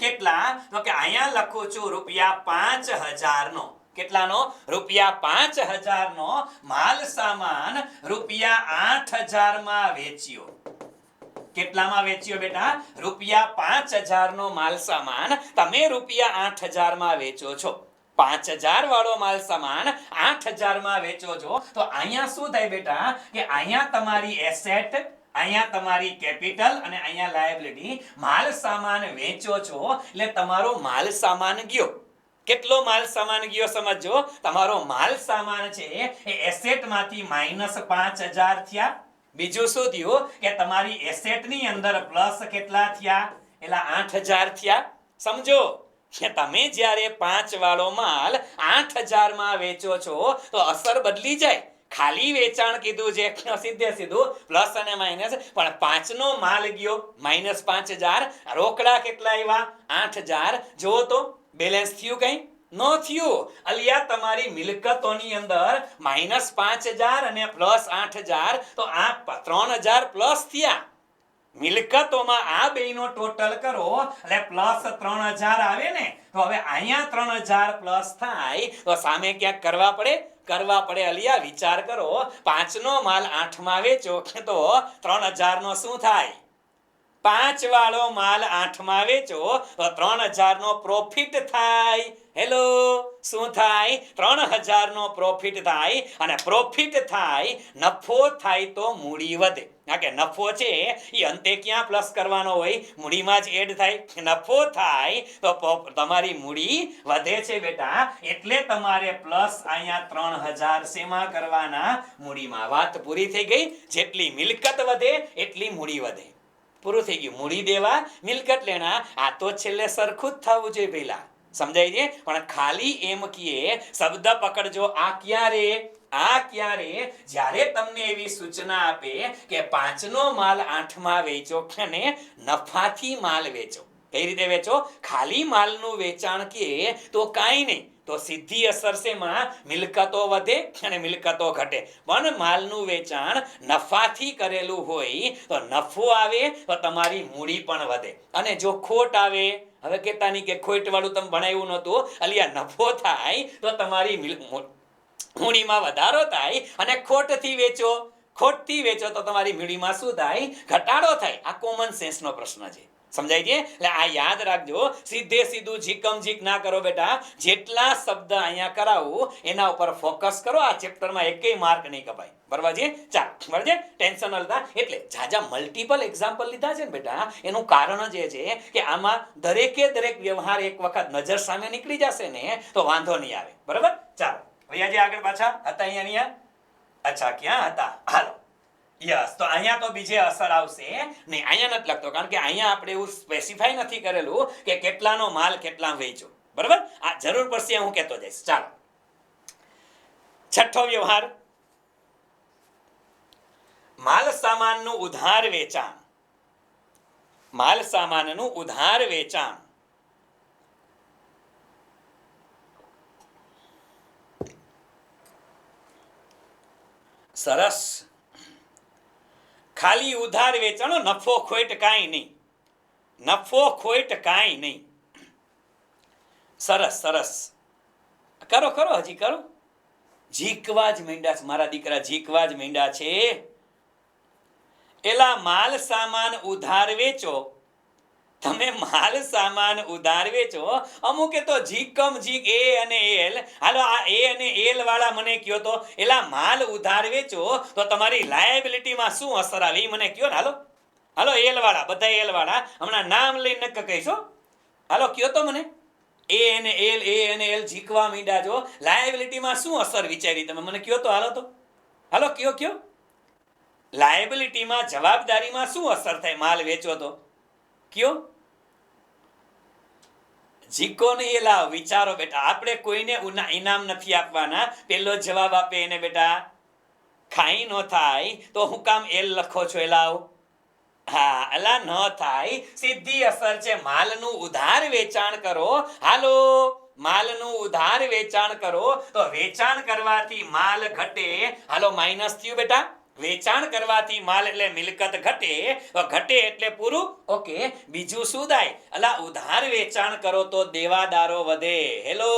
કેટલા? તો કે અહીંયા લખું છું ₹5,000 નો. કેટલાનો? ₹5,000 નો માલ સામાન ₹8,000 માં વેચ્યો. કેટલામાં વેચ્યો બેટા? ₹5,000 નો માલ સામાન તમે ₹8,000 માં વેચો છો. 5,000 વાળો માલ સામાન 8,000 માં વેચો છો. તો અહીંયા શું થાય બેટા? કે અહીંયા તમારી એસેટ, અહીંયા તમારી કેપિટલ અને અહીંયા લાયબિલિટી. માલ સામાન વેચો છો એટલે તમારો માલ સામાન ગયો. કેટલો માલ સામાન ગયો સમજો. તમારો માલ સામાન છે એ એસેટ માંથી -5,000 થયા. બીજું શું થયું? કે તમારી એસેટ ની અંદર પ્લસ કેટલા થયા? એટલે 8,000 થયા. સમજો કે તમે જ્યારે 5 વાળો માલ 8,000 માં વેચો છો તો અસર બદલી જાય. ખાલી વેચાણ કીધું છે સીધે સીધું પ્લસ અને માઇનસ, પણ 5 નો માલ ગયો -5,000. રોકડા કેટલા આવ્યા? 8,000. જુઓ તો બેલેન્સ થયું કઈ? નો થયું. અલિયા તમારી મિલકતોની અંદર -5000 અને +8000, તો આ 3000 પ્લસ થયા. મિલકતોમાં આ બેયનો ટોટલ કરો એટલે +3000 આવે ને. તો હવે અહીંયા 3000 પ્લસ થાય તો સામે ક્યાંક કરવા પડે અલિયા. વિચાર કરો, 5 નો માલ 8 માં વેચો તો 3000 નો શું થાય? 5 વાળો માલ 8 માં વેચો તો 3000 નો પ્રોફિટ થાય. હેલો, શું થાય? 3000 નો પ્રોફિટ થાય. અને પ્રોફિટ થાય, નફો થાય તો મૂડી વધે. કે નફો છે એ અંતે ક્યાં પ્લસ કરવાનો હોય? મૂડીમાં જ એડ થાય. નફો થાય તો તમારી મૂડી વધે છે બેટા. એટલે તમારે પ્લસ અહીંયા 3000 શેમાં કરવાના? મૂડીમાં. વાત પૂરી થઈ ગઈ. જેટલી મિલકત વધે એટલી મૂડી વધે. પૂરું થઈ ગયું. મૂડી દેવા, મિલકત લેણા, આ તો છેલ્લે સરખું જ થવું જોઈએ પહેલા. સમજાય છે? પણ ખાલી એમ કીએ શબ્દ પકડજો. આ ક્યારે? જ્યારે તમને એવી સૂચના આપે કે 5 નો માલ 8 માં વેચો અને નફાથી માલ વેચો. કઈ રીતે વેચો? ખાલી માલનું વેચાણ કે તો કાંઈ નહીં, તો સીધી અસર શેમાં? મિલકતો વધે અને મિલકતો ઘટે. પણ માલનું વેચાણ નફાથી કરેલું હોય તો નફો આવે તો તમારી મૂડી પણ વધે. અને જો ખોટ આવે, હવે કહેતા નહીં કે ખોટ વાળું તમે ભણાવ્યું નહોતું, અલિયા નફો થાય તો તમારી મૂડીમાં વધારો થાય. અને ખોટથી વેચો તો તમારી મૂડીમાં શું થાય? ઘટાડો થાય. આ કોમન સેન્સનો પ્રશ્ન છે. સમજાય છે? એટલે આ યાદ રાખજો. સીધું ઝીકમ ના કરો બેટા. જેટલા શબ્દ અહીંયા કરાવું એના ઉપર ફોકસ કરો. આ ચેપ્ટરમાં એકેય માર્ક નહીં કપાય. બરાબર છે? ચાલ, બરાબર છે? ટેન્શન નતા. એટલે જાજા મલ્ટિપલ એક્ઝામ્પલ લીધા છે ને બેટા, એનું કારણ જ એ છે કે આમાં દરેક વ્યવહાર એક વખત નજર સામે નીકળી જશે ને તો વાંધો નહીં આવે. બરાબર? ચાલો, ભૈયાજી આગળ પાછા હતા અહીંયા. અચ્છા, ક્યાં હતા? હાલો. યસ, તો અહીંયા તો બીજે અસર આવશે નહીં. અહીંયા નથી લખતો કારણ કે અહીંયા આપણે એવું સ્પેસિફાઈ નથી કરેલું કે કેટલાનો માલ કેટલા વેચો. બરાબર? આ જરૂર પડશે, હું કહેતો જઈશ. ચાલો, છઠ્ઠો વ્યવહાર, માલ સામાનનું ઉધાર વેચાણ. માલ સામાનનું ઉધાર વેચાણ. સરસ. ખાલી ઉધાર વેચાણો, નફો ખોટ કાંઈ નહીં. સરસ. કરો હજી કરો. ઝીકવા જ માંડ્યા છે મારા દીકરા, ઝીકવા જ માંડ્યા છે. એલા માલ સામાન ઉધાર વેચો. તમે માલ સામાન ઉધાર વેચો. અમુકે તો ઝીક એ અને એલ. હાલો, આ એ અને એલ વાળા મને કયો તો એલા માલ ઉધાર વેચો તો તમારી લાયબિલિટીમાં શું અસર આવે મને કયો ને. હાલો એલ વાળા, બધા એલ વાળા, હમણાં નામ લઈને કહીશો. હાલો કયો તો મને. એ અને એલ ઝીકવા મીંડા જો, લાયબિલિટીમાં શું અસર વિચારી તમે મને કયો તો. હાલો કયો. લાયબિલિટીમાં, જવાબદારીમાં શું અસર થાય માલ વેચો તો? કયો. જીકો ને એ લાવ. વિચારો બેટા. આપણે કોઈને ઇનામ નથી આપવાના. પેલો જવાબ આપે એને બેટા ખાઈ ન થાય તો હું કામ એલ લખો છો? એ લાવ. હા, અલા ન થાય. સીધી અસર છે. માલનું ઉધાર વેચાણ કરો. હાલો, માલનું ઉધાર વેચાણ કરો તો વેચાણ કરવાથી માલ ઘટે. હાલો, માઇનસ થયું બેટા. વેચાણ કરવાથી માલ એટલે મિલકત ઘટે એટલે પૂરું. ઓકે, બીજું શું થાય? અલા ઉધાર વેચાણ કરો તો દેવાદારો વધે. હેલો,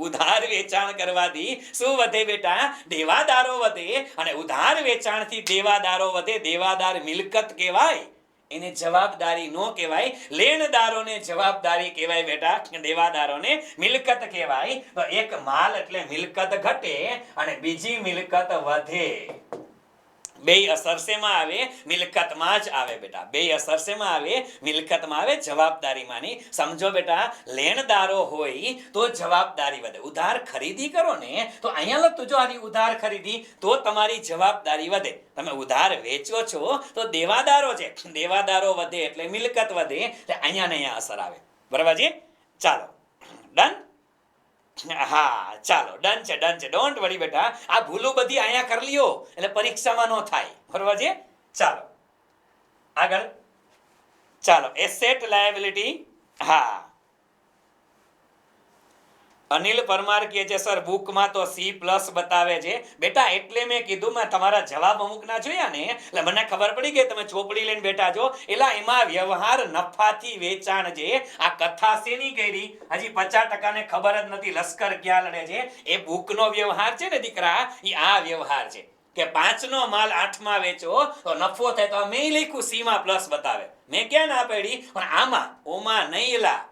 ઉધાર વેચાણ કરવાથી શું વધે બેટા? દેવાદારો વધે. અને ઉધાર વેચાણથી દેવાદારો વધે. દેવાદાર મિલકત કહેવાય, એને જવાબદારી નો કહેવાય. લેણદારોને જવાબદારી કહેવાય બેટા, દેવાદારોને મિલકત કહેવાય. તો એક માલ એટલે મિલકત ઘટે અને બીજી મિલકત વધે. બે અસર શેમાં આવે? મિલકતમાં જ આવે બેટા. બે અસર શેમાં આવે? મિલકતમાં આવે, જવાબદારીમાંની. સમજો બેટા, લેણદારો હોય તો જવાબદારી વધે. ઉધાર ખરીદી કરો ને તો અહીંયા લખતું જો આની ઉધાર ખરીદી તો તમારી જવાબદારી વધે. તમે ઉધાર વેચો છો તો દેવાદારો છે, દેવાદારો વધે એટલે મિલકત વધે. એટલે અહીંયા ને અહીંયા અસર આવે. બરાબર છે? ચાલો, ડન. હા, ચાલો, ડન છે. ડોન્ટ વરી બેટા. આ ભૂલું બધી અહીંયા કરી લ્યો એટલે પરીક્ષામાં ન થાય. બરોબર છે? ચાલો આગળ. ચાલો, એસેટ લાયબિલિટી. હા, અનિલ પરમાર કહે છે સર બુકમાં તો સી પ્લસ બતાવે છે બેટા, એટલે મેં કીધું મેં તમારા જવાબ અમુકના જોયા ને એટલે મને ખબર પડી કે તમે ચોપડી લઈને બેઠા છો. એટલે એમાં વ્યવહાર નફાથી વેચાણ છે. આ કથા શેની કરી હજી 50% ને ખબર જ નથી લશ્કર ક્યાં લડે છે. એ બુકનો વ્યવહાર છે ને દીકરા, એ આ વ્યવહાર છે કે 5 નો માલ 8 માં વેચો તો નફો થાય. તો મેં લખ્યું સી માં પ્લસ બતાવે, મેં ક્યાં ના પાડી, પણ આમાં ઓમાં નહીં લા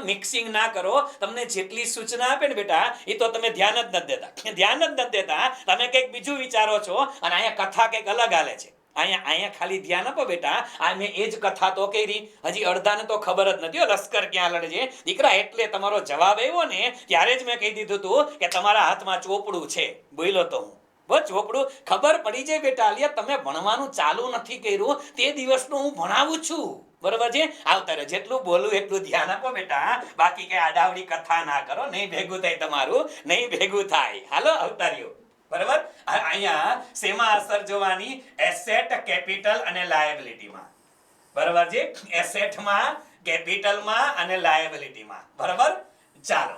મિક્સિંગ ના કરો. તમને જેટલી સૂચના આપે ને બેટા એ તો તમે ધ્યાન જ નથી દેતા, ધ્યાન જ નથી દેતા. તમે કંઈક બીજું વિચારો છો અને અહીંયા કથા કંઈક અલગ હાલે છે. અહીંયા ખાલી ધ્યાન આપો બેટા. આ મેં એ જ કથા તો કરી, હજી અડધાને તો ખબર જ નથી લશ્કર ક્યાં લડે છે દીકરા. એટલે તમારો જવાબ આવ્યો ને ત્યારે જ મેં કહી દીધું હતું કે તમારા હાથમાં ચોપડું છે. બોલ્યો તો હું બસ ચોપડું ખબર પડી જાય બેટા. અલિયા તમે ભણવાનું ચાલુ નથી કર્યું તે દિવસનું હું ભણાવું છું, બરોબર છે. આવતા રહ્યો, જેટલું બોલું એટલું ધ્યાન આપો બેટા. બાકી કઈ આડાવડી કથા ના કરો, નહીં ભેગું થાય તમારું, નહીં ભેગું થાય. હાલો આવતા રહ્યો, બરોબર. અહીંયા શેમાં અસર જોવાની? એસેટ, કેપિટલ અને લાયબિલિટીમાં, બરોબર છે. એસેટમાં, કેપિટલમાં અને લાયબિલિટીમાં, બરોબર. ચાલો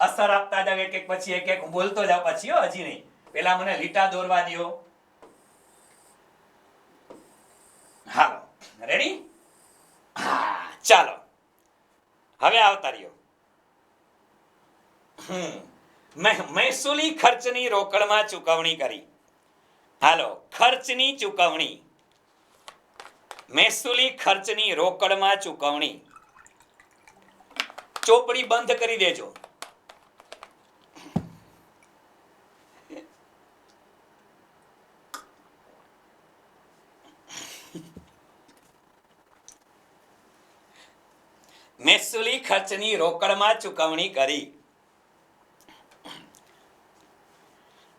અસર આપતા જાવ એક એક પછી એક એક બોલતો જાવ પછી, હજી નહીં. પેલા મને લીટા દોરવા દો. હાલો રેડી? હા ચાલો હવે આવતા રહ્યો. મહેસૂલી ખર્ચની રોકડમાં ચૂકવણી કરી. હાલો ખર્ચની ચૂકવણી, મહેસૂલી ખર્ચની રોકડમાં ચૂકવણી. ચોપડી બંધ કરી દેજો. મહેસૂલી ખર્ચની રોકડમાં ચૂકવણી કરી.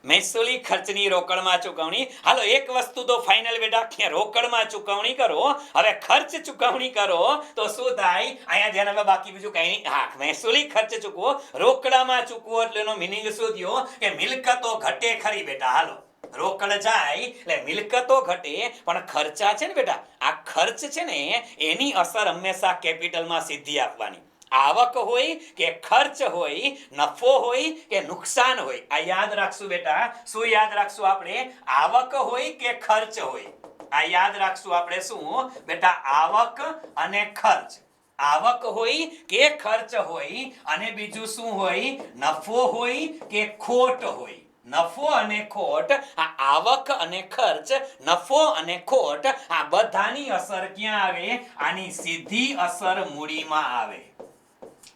મહેસૂલી ખર્ચની રોકડમાં ચૂકવણી. હાલો એક વસ્તુ તો ફાઇનલ બેટા, કે રોકડમાં ચૂકવણી કરો. હવે ખર્ચ ચૂકવણી કરો તો શું થાય? અહીંયા ધ્યાન હવે બાકી બીજું કઈ નહીં. હા મહેસૂલી ખર્ચ ચૂકવો, રોકડામાં ચૂકવો એટલે એનો મિનિંગ શું થયો કે મિલકતો ઘટે ખરી બેટા. હાલો રોકડ જાય એટલે મિલકતો ઘટે, પણ ખર્ચા છે ને બેટા, આ ખર્ચ છે ને એની અસર હંમેશા કેપિટલમાં સીધી આપવાની. આવક હોય કે ખર્ચ હોય, નફો હોય કે નુકસાન હોય, આ યાદ રાખશું બેટા. શું યાદ રાખશું આપણે? આવક હોય કે ખર્ચ હોય, આ યાદ રાખશું આપણે. શું બેટા? આવક અને ખર્ચ. આવક હોય કે ખર્ચ હોય, અને બીજું શું હોય? નફો હોય કે ખોટ હોય. નફો અને ખોટ, આ આવક અને ખર્ચ, નફો અને ખોટ, આ બધાની અસર ક્યાં આવે? આની સીધી અસર મૂડીમાં આવે.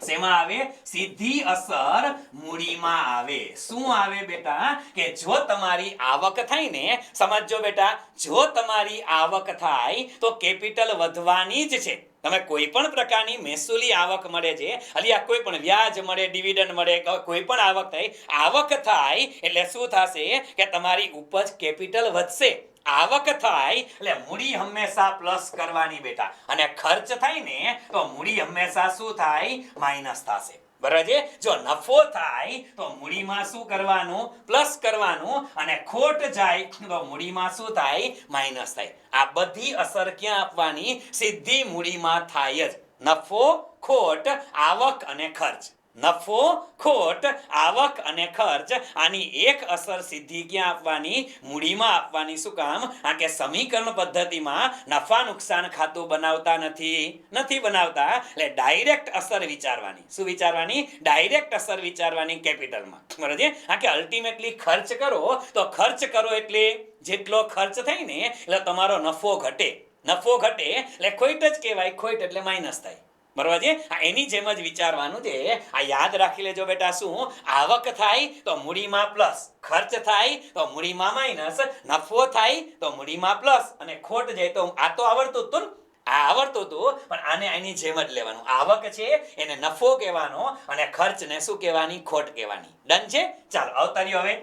શેમાં આવે? સીધી અસર મૂડીમાં આવે. શું આવે બેટા? કે જો તમારી આવક થાય ને, સમજો બેટા, જો તમારી આવક થાય તો કેપિટલ વધવાની જ છે. તમે કોઈ પણ પ્રકારની મહેસૂલી આવક મળે છે, અલિયા કોઈ પણ વ્યાજ મળે, ડિવિડન્ડ મળે, કોઈ પણ આવક થાય, આવક થાય એટલે શું થશે કે તમારી ઉપજ કેપિટલ વધશે. આવક થાય એટલે મૂડી હંમેશા પ્લસ કરવાની બેટા, અને ખર્ચ થાય ને તો મૂડી હંમેશા શું થાય? માઇનસ થશે. બરાબર છે. જો નફો થાય તો મૂડીમાં શું કરવાનું? પ્લસ કરવાનું, અને ખોટ જાય તો મૂડીમાં શું થાય? માઇનસ થાય. આ બધી અસર ક્યાં આપવાની? સીધી મૂડીમાં થાય જ. નફો, ખોટ, આવક અને ખર્ચ. નફો, ખોટ, આવક અને ખર્ચ, આની એક અસર સીધી ક્યાં આપવાની? મૂડીમાં આપવાની. શું કામ? કારણ કે સમીકરણ પદ્ધતિમાં નફા નુકસાન ખાતું બનાવતા નથી બનાવતા. એટલે ડાયરેક્ટ અસર વિચારવાની. શું વિચારવાની? ડાયરેક્ટ અસર વિચારવાની કેપિટલમાં. બરાબર છે. કારણ કે અલ્ટિમેટલી ખર્ચ કરો તો ખર્ચ કરો એટલે જેટલો ખર્ચ થાય ને એટલે તમારો નફો ઘટે. નફો ઘટે એટલે ખોટ જ કહેવાય. ખોટ એટલે માઇનસ થાય. બરોબર છે. એની જેમ જ વિચારવાનું છે. આ યાદ રાખી લેજો બેટા. શું? આવક થાય તો મૂડીમાં પ્લસ, ખર્ચ થાય તો મૂડીમાં માઇનસ, નફો થાય તો મૂડીમાં પ્લસ, અને ખોટ જાય તો આ તો આવડતું હતું. આ આવડતું હતું, પણ આને એની જેમ જ લેવાનું. આવક છે એને નફો કહેવાનો, અને ખર્ચને શું કહેવાની? ખોટ કહેવાની. ડન છે? ચાલો આવતા રહ્યો હવે.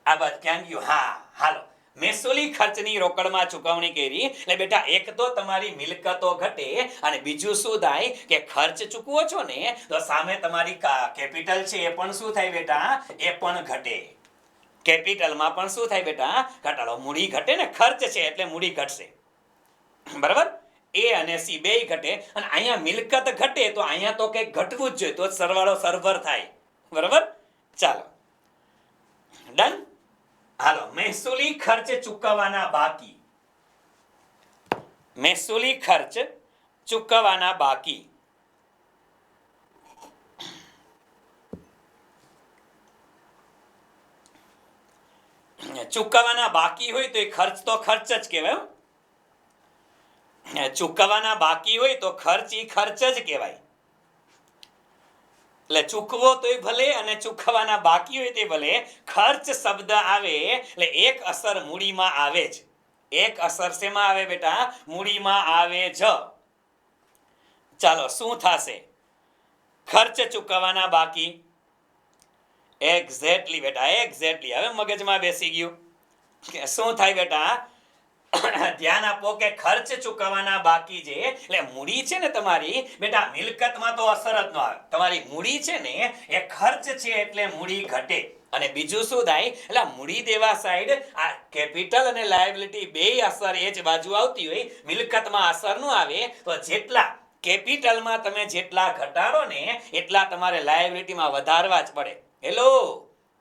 આ બસ ક્યાં ગયું? હા હાલો મહેસૂલી ખર્ચની રોકડમાં ચૂકવણી કરી એટલે બેટા એક તો તમારી મિલકતો ઘટે, અને બીજું શું થાય કે ખર્ચ ચૂકવો છો ને તો સામે તમારી કેપિટલ છે એ પણ શું થાય બેટા? એ પણ ઘટે. કેપિટલમાં પણ શું થાય બેટા? ઘટાડો. મૂડી ઘટે ને, ખર્ચ છે એટલે મૂડી ઘટશે. બરાબર? એ અને સી બે ઘટે અને અહીંયા મિલકત ઘટે તો અહીંયા તો કંઈક ઘટવું જ જોઈએ, તો જ સરવાળો સરભર થાય. બરાબર, ચાલો ડન. હાલો, મહેસૂલી ખર્ચ ચૂકવવાના બાકી. મહેસૂલી ખર્ચ ચૂકવવાના બાકી. ચૂકવવાના બાકી હોય તો એ ખર્ચ તો ખર્ચ જ કહેવાય. ચૂકવવાના બાકી હોય તો ખર્ચ એ ખર્ચ જ કહેવાય. એટલે ચૂકવો તોય ભલે અને ચૂકવવાના બાકી હોય તે ભલે, ખર્ચ શબ્દ આવે એટલે એક અસર મૂડીમાં આવે જ. એક અસર શેમાં આવે બેટા? મૂડીમાં આવે જ. ચાલો, શું થશે? ખર્ચ ચૂકવવાના બાકી. એક્ઝેક્ટલી બેટા, એક્ઝેક્ટલી. હવે મગજમાં બેસી ગયું. શું થાય બેટા? ધ્યાન આપો કે ખર્ચ ચૂકવવાના બાકી છે એટલે મૂડી છે ને તમારી બેટા, મિલકતમાં તો અસર જ ન આવે. તમારી મૂડી છે ને એ ખર્ચ છે એટલે મૂડી ઘટે. અને બીજું શું થાય? એટલે મૂડી દેવા સાઈડ આ કેપિટલ અને લાયબિલિટી બે અસર એ જ બાજુ આવતી હોય, મિલકતમાં અસર ન આવે. તો જેટલા કેપિટલમાં તમે જેટલા ઘટાડો ને એટલા તમારે લાયબિલિટીમાં વધારવા જ પડે. હેલો,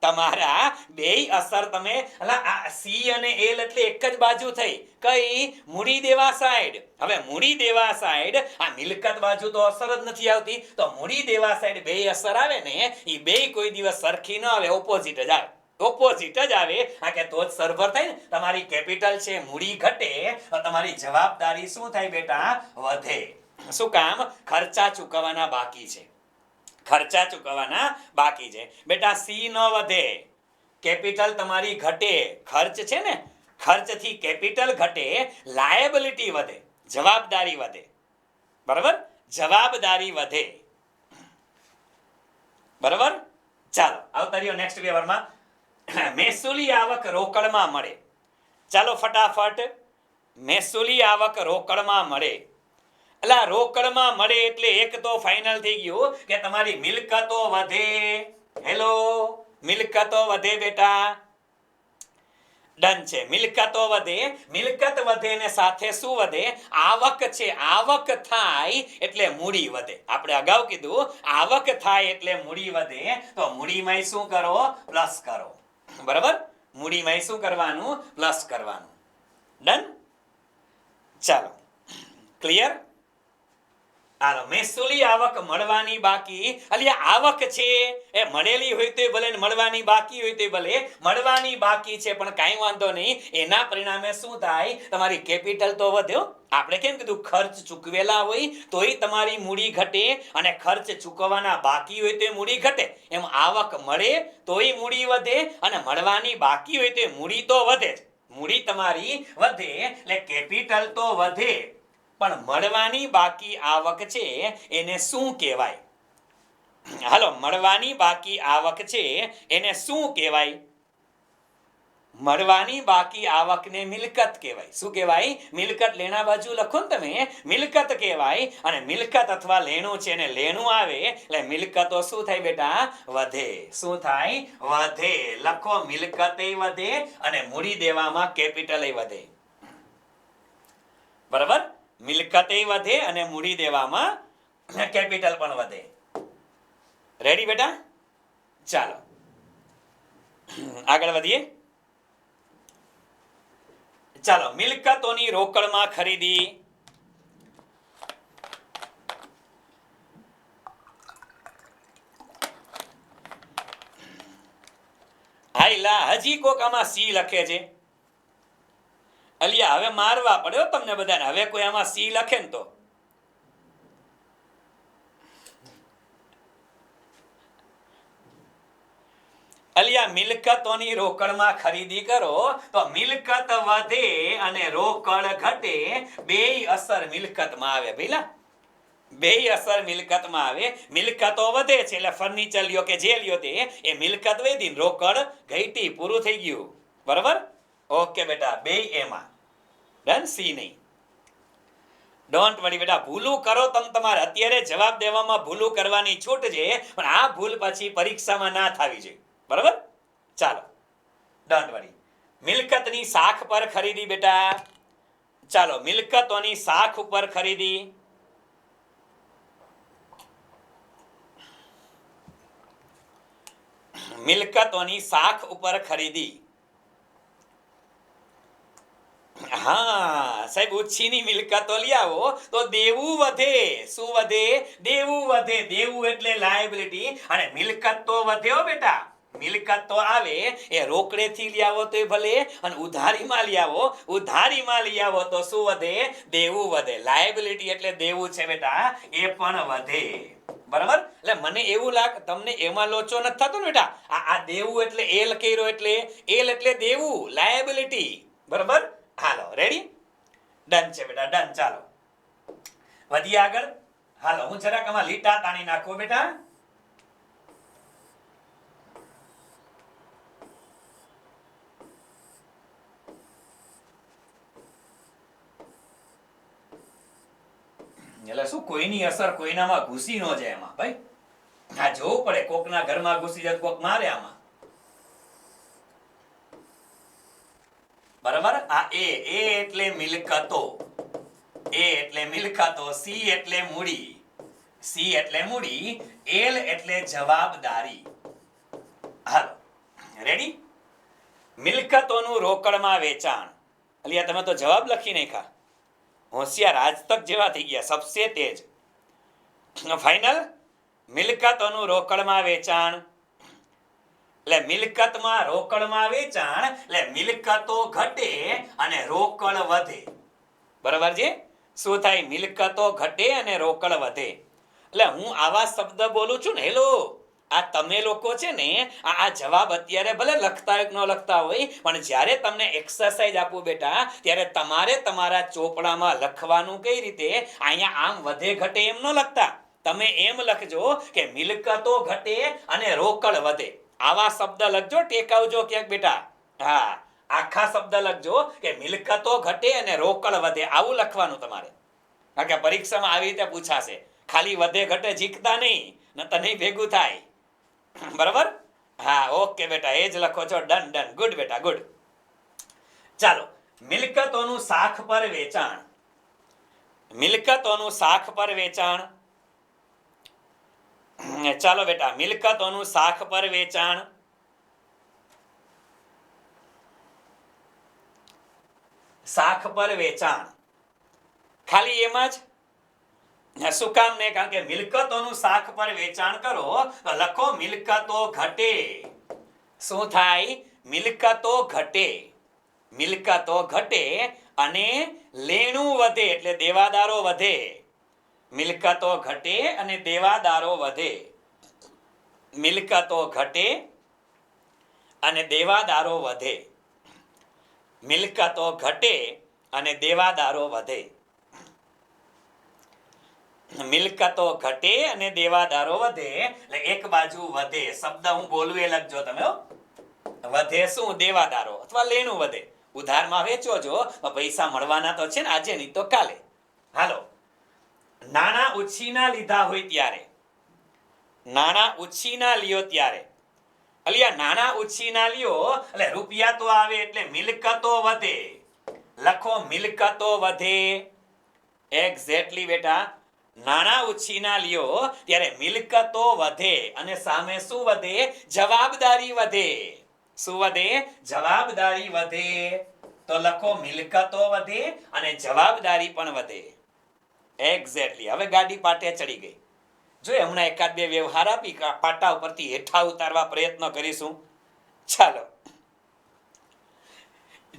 તમારા બે અસર તમે સી અને એલ એટલે એક જ બાજુ થઈ. કઈ? મૂડી દેવા સાઈડ. હવે મૂડી દેવા સાઈડ આ મિલકત બાજુ તો અસર જ નથી આવતી, તો મૂડી દેવા સાઈડ બે અસર આવે ને એ બે કોઈ દિવસ સરખી ન આવે, ઓપોઝિટ જ આવે. ઓપોઝિટ જ આવે. આ કે તો જ સરભર થાય ને. તમારી કેપિટલ છે, મૂડી ઘટે તો તમારી જવાબદારી શું થાય બેટા? વધે. શું કામ? ખર્ચા ચૂકવવાના બાકી છે. ખર્ચા ચૂકવવાના બાકી છે બેટા. સી ન વધે, કેપિટલ તમારી ઘટે. ખર્ચ છે ને, ખર્ચથી કેપિટલ ઘટે, લાયબિલિટી વધે, જવાબદારી વધે. બરાબર, જવાબદારી વધે. બરાબર, ચાલો આવતા રહ્યો નેક્સ્ટ પેપરમાં. મહેસૂલી આવક રોકડમાં મળે. ચાલો ફટાફટ, મહેસૂલી આવક રોકડમાં મળે. એટલે રોકડમાં મળે એટલે એક તો ફાઇનલ થઈ ગયું કે તમારી મિલકતો વધે. હેલો, મિલકતો વધે બેટા. ડન છે, મિલકતો વધે. મિલકત વધે ને સાથે શું વધે? આવક છે. આવક થાય એટલે મૂડી વધે. આપણે અગાઉ કીધું આવક થાય એટલે મૂડી વધે. તો મૂડીમાં શું કરો? પ્લસ કરો. બરાબર, મૂડીમાં શું કરવાનું? પ્લસ કરવાનું. ડન, ચાલો ક્લિયર. હાલો, મહેસૂલી આવક મળવાની બાકી. અલ્યા આવક છે એ મળેલી હોય તો ભલે, મળવાની બાકી હોય તો ભલે. મળવાની બાકી છે પણ કાંઈ વાંધો નહીં. એના પરિણામે શું થાય? તમારી કેપિટલ તો વધ્યો. આપણે કેમ કીધું? ખર્ચ ચૂકવેલા હોય તોય તમારી મૂડી ઘટે અને ખર્ચ ચૂકવવાના બાકી હોય તો મૂડી ઘટે. એમ આવક મળે તોય મૂડી વધે અને મળવાની બાકી હોય તો મૂડી તો વધે જ. મૂડી તમારી વધે એટલે કેપિટલ તો વધે, પણ મળવાની બાકી આવક છે એને શું કહેવાય? હાલો, મળવાની બાકી આવક છે એને શું કહેવાય? મળવાની બાકી આવકને મિલકત કહેવાય. શું કહેવાય? મિલકત. લેણા બાજુ લખો ને તમે, મિલકત કહેવાય. અને મિલકત અથવા લેણું છે ને લેણું આવે એટલે મિલકતો શું થાય બેટા? વધે. શું થાય? વધે. લખો, મિલકતે વધે અને મૂડી દેવામાં કેપિટલ વધે. બરાબર, મિલકતે વધે અને મૂડી દેવામાં કેપિટલ પણ વધે. રેડી બેટા? ચાલો આગળ વધીએ. ચાલો, મિલકતોની રોકડમાં ખરીદી. હાઈલા, હજી કોક આમાં સી લખે છે. અલિયા, હવે મારવા પડ્યો તમને બધાને. હવે કોઈ આમાં સી લખે ને તો અલિયા, મિલકતોની રોકડમાં ખરીદી કરો તો મિલકત વધે અને રોકડ ઘટે. બેય અસર મિલકતમાં આવે. ભઈલા, બેય અસર મિલકતમાં આવે. મિલકતો વધે છે એટલે ફર્નિચર લ્યો કે જે લ્યો તે એ મિલકત વધી, રોકડ ઘટી, પૂરું થઈ ગયું. બરાબર, ઓકે બેટા, બેય એમાં. ડન, સી નહીં. ડોન્ટ વરી બેટા, ભૂલું કરો તમે તમારે. અત્યારે જવાબ દેવામાં ભૂલું કરવાની છૂટ છે, પણ આ ભૂલ પછી પરીક્ષામાં ના થવી જોઈએ. બરાબર, ચાલો ડોન્ટ વરી. મિલકતની શાખ પર ખરીદી બેટા. ચાલો, મિલકતોની શાખ ઉપર ખરીદી. મિલકતોની શાખ ઉપર ખરીદી. હા સાહેબ, ઉછીની મિલકતો લઈ આવો તો દેવું વધે. શું વધે? દેવું વધે. દેવું એટલે લાયબિલિટી, અને મિલકત તો વધ્યો બેટા. મિલકત તો આવે એ રોકડેથી લઈ આવો તોય ભલે, અને ઉધારીમાં લઈ આવો, ઉધારીમાં લઈ આવો તો શું વધે? દેવું વધે. લાયબિલિટી એટલે દેવું છે બેટા, એ પણ વધે. બરાબર? એટલે મને એવું લાગે તમને એમાં લોચો નથી થતો ને બેટા. આ દેવું એટલે એલ કર્યો, એટલે એલ એટલે દેવું, લાયબિલિટી. બરાબર? હાલો, રેડી? ડન છે બેટા, ડન. ચાલો વધીએ આગળ. હાલો, હું જરાક આમાં લીટા તાણી નાખું બેટા. એટલે શું, કોઈની અસર કોઈનામાં ઘૂસી ન જાય એમાં ભાઈ. આ જોવું પડે, કોકના ઘરમાં ઘૂસી જાય, કોક મારે આમાં. બરાબર? આ એ એટલે મિલકતો. એ એટલે મિલકતો. સી એટલે મૂડી. સી એટલે મૂડી. એલ એટલે જવાબદારી. હાલો, રેડી? મિલકતોનું રોકડમાં વેચાણ. અલિયા તમે તો જવાબ લખી નાખ્યા. હોશિયાર આજતક જેવા થઈ ગયા, સબસે તેજ. ફાઇનલ. મિલકતોનું રોકડમાં વેચાણ. એટલે મિલકતમાં રોકડમાં વેચાણ એટલે મિલકતો ઘટે અને રોકડ વધે. બરાબર છે? શું થાય? મિલકતો ઘટે અને રોકડ વધે. એટલે હું આવા શબ્દ બોલું છું ને, હેલો, આ તમે લોકો છે ને, આ જવાબ અત્યારે ભલે લખતા હોય કે ન લખતા હોય, પણ જ્યારે તમને એક્સરસાઇઝ આપું બેટા, ત્યારે તમારે તમારા ચોપડામાં લખવાનું કઈ રીતે. અહીંયા આમ વધે ઘટે એમ ન લખતા. તમે એમ લખજો કે મિલકતો ઘટે અને રોકડ વધે. આવા શબ્દ લખજો, ટેકાવજો ક્યાંક બેટા. હા, આખા શબ્દ લખજો કે મિલકતો ઘટે અને રોકડ વધે. આવું લખવાનું તમારે, કારણ કે પરીક્ષામાં આવી રીતે પૂછાશે. ખાલી વધે ઘટે જીખતા નહીં, નતર નહીં ભેગું થાય. બરાબર? હા, ઓકે બેટા, એ જ લખો છો. ડન ડન, ગુડ બેટા, ગુડ. ચાલો, મિલકતોનું શાખ પર વેચાણ. મિલકતોનું શાખ પર વેચાણ. ચાલો બેટા, મિલકતોનું શાખ પર વેચાણ. શાખ પર વેચાણ. ખાલી એમાં જ. શું કામ ને? કારણ કે મિલકતોનું શાખ પર વેચાણ કરો તો લખો મિલકતો ઘટે. શું થાય? મિલકતો ઘટે. મિલકતો ઘટે અને લેણું વધે, એટલે દેવાદારો વધે. મિલકતો ઘટે અને દેવાદારો વધે. મિલકતો ઘટે અને દેવાદારો વધે. મિલકતો ઘટે અને દેવાદારો વધે. મિલકતો ઘટે અને દેવાદારો વધે. એટલે એક બાજુ વધે. શબ્દ હું બોલું એ લખજો તમે. વધે શું? દેવાદારો અથવા લેણું વધે. ઉધારમાં વેચો છો તો પૈસા મળવાના તો છે ને, આજે નહીં તો કાલે. હાલો, નાણાં ઉછીના લીધા હોય ત્યારે. નાણાં ઉછીના લ્યો ત્યારે. અલિયા, નાણાં ઉછીના લ્યો એટલે રૂપિયા તો આવે, એટલે મિલકતો વધે. લખો મિલકતો વધે. એક્ઝેક્ટલી બેટા, નાણાં ઉછીના લ્યો ત્યારે મિલકતો વધે અને સામે શું વધે? જવાબદારી વધે. શું વધે? જવાબદારી વધે. તો લખો મિલકતો વધે અને જવાબદારી પણ વધે. એક્ઝેક્ટલી. હવે ગાડી પાટે ચડી ગઈ. જો હમણાં એકાદ બે વ્યવહાર આપી પાટા ઉપરથી હેઠા ઉતારવા પ્રયત્ન કરીશું. ચાલો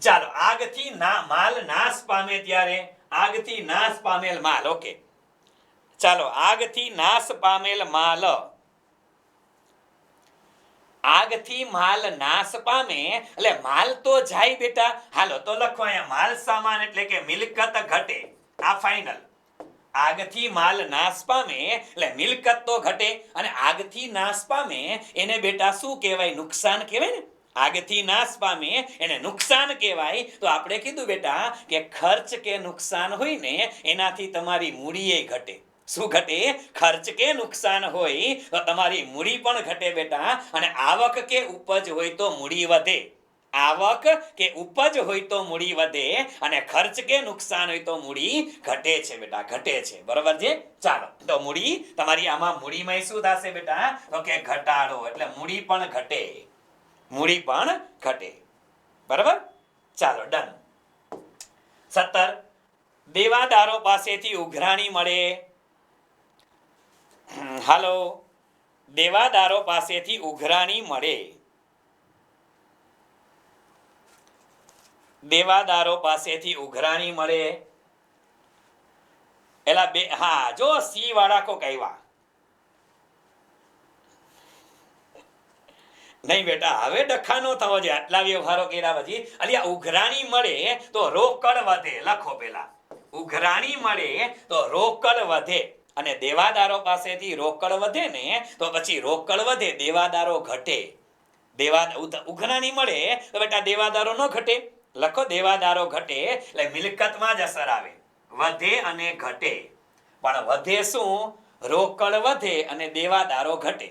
ચાલો, આગથી માલ નાશ પામે ત્યારે. આગથી નાશ પામેલ માલ. ઓકે, ચાલો, આગથી નાશ પામેલ માલ. આગથી માલ નાશ પામે એટલે માલ તો જાય બેટા. હાલો, તો લખો અહીંયા માલ સામાન એટલે કે મિલકત ઘટે. આ ફાઇનલ. આગથી માલ નાશ પામે એટલે મિલકત તો ઘટે, અને આગથી નાશ પામે એને બેટા શું કહેવાય? નુકસાન કહેવાય ને. આગથી નાશ પામે એને નુકસાન કહેવાય. તો આપણે કીધું બેટા કે ખર્ચ કે નુકસાન હોય ને, એનાથી તમારી મૂડીએ ઘટે. શું ઘટે? ખર્ચ કે નુકસાન હોય તો તમારી મૂડી પણ ઘટે બેટા, અને આવક કે ઉપજ હોય તો મૂડી વધે. આવક કે ઉપજ હોય તો મૂડી વધે અને ખર્ચ કે નુકસાન હોય તો મૂડી ઘટે છે બેટા, ઘટે છે. બરોબર છે? ચાલો તો મૂડી તમારી આમાં મૂડીમાં શું થશે બેટા? તો કે ઘટાડો, એટલે મૂડી પણ ઘટે, મૂડી પણ ઘટે. બરાબર? ચાલો ડન. 17 દેવાદારો પાસેથી ઉઘરાણી મળે. હાલો, દેવાદારો પાસેથી ઉઘરાણી મળે. દેવાદારો પાસેથી ઉઘરાણી મળે. એલા બે, હા જો સી વાળા કોક આવ્યા. નહીં બેટા, હવે ડખા નો થવો જોઈએ. આટલા વ્યવહારો કર્યા પછી અલ્યા ઉઘરાણી મળે તો રોકડ વધે. લખો પેલા, ઉઘરાણી મળે તો રોકડ વધે અને દેવાદારો પાસેથી રોકડ વધે ને તો પછી રોકડ વધે, દેવાદારો ઘટે. ઉઘરાણી મળે તો બેટા દેવાદારો ન ઘટે. લખો દેવાદારો ઘટે એટલે મિલકતમાં જ અસર આવે, વધે અને ઘટે. પણ વધે શું? રોકડ વધે અને દેવાદારો ઘટે.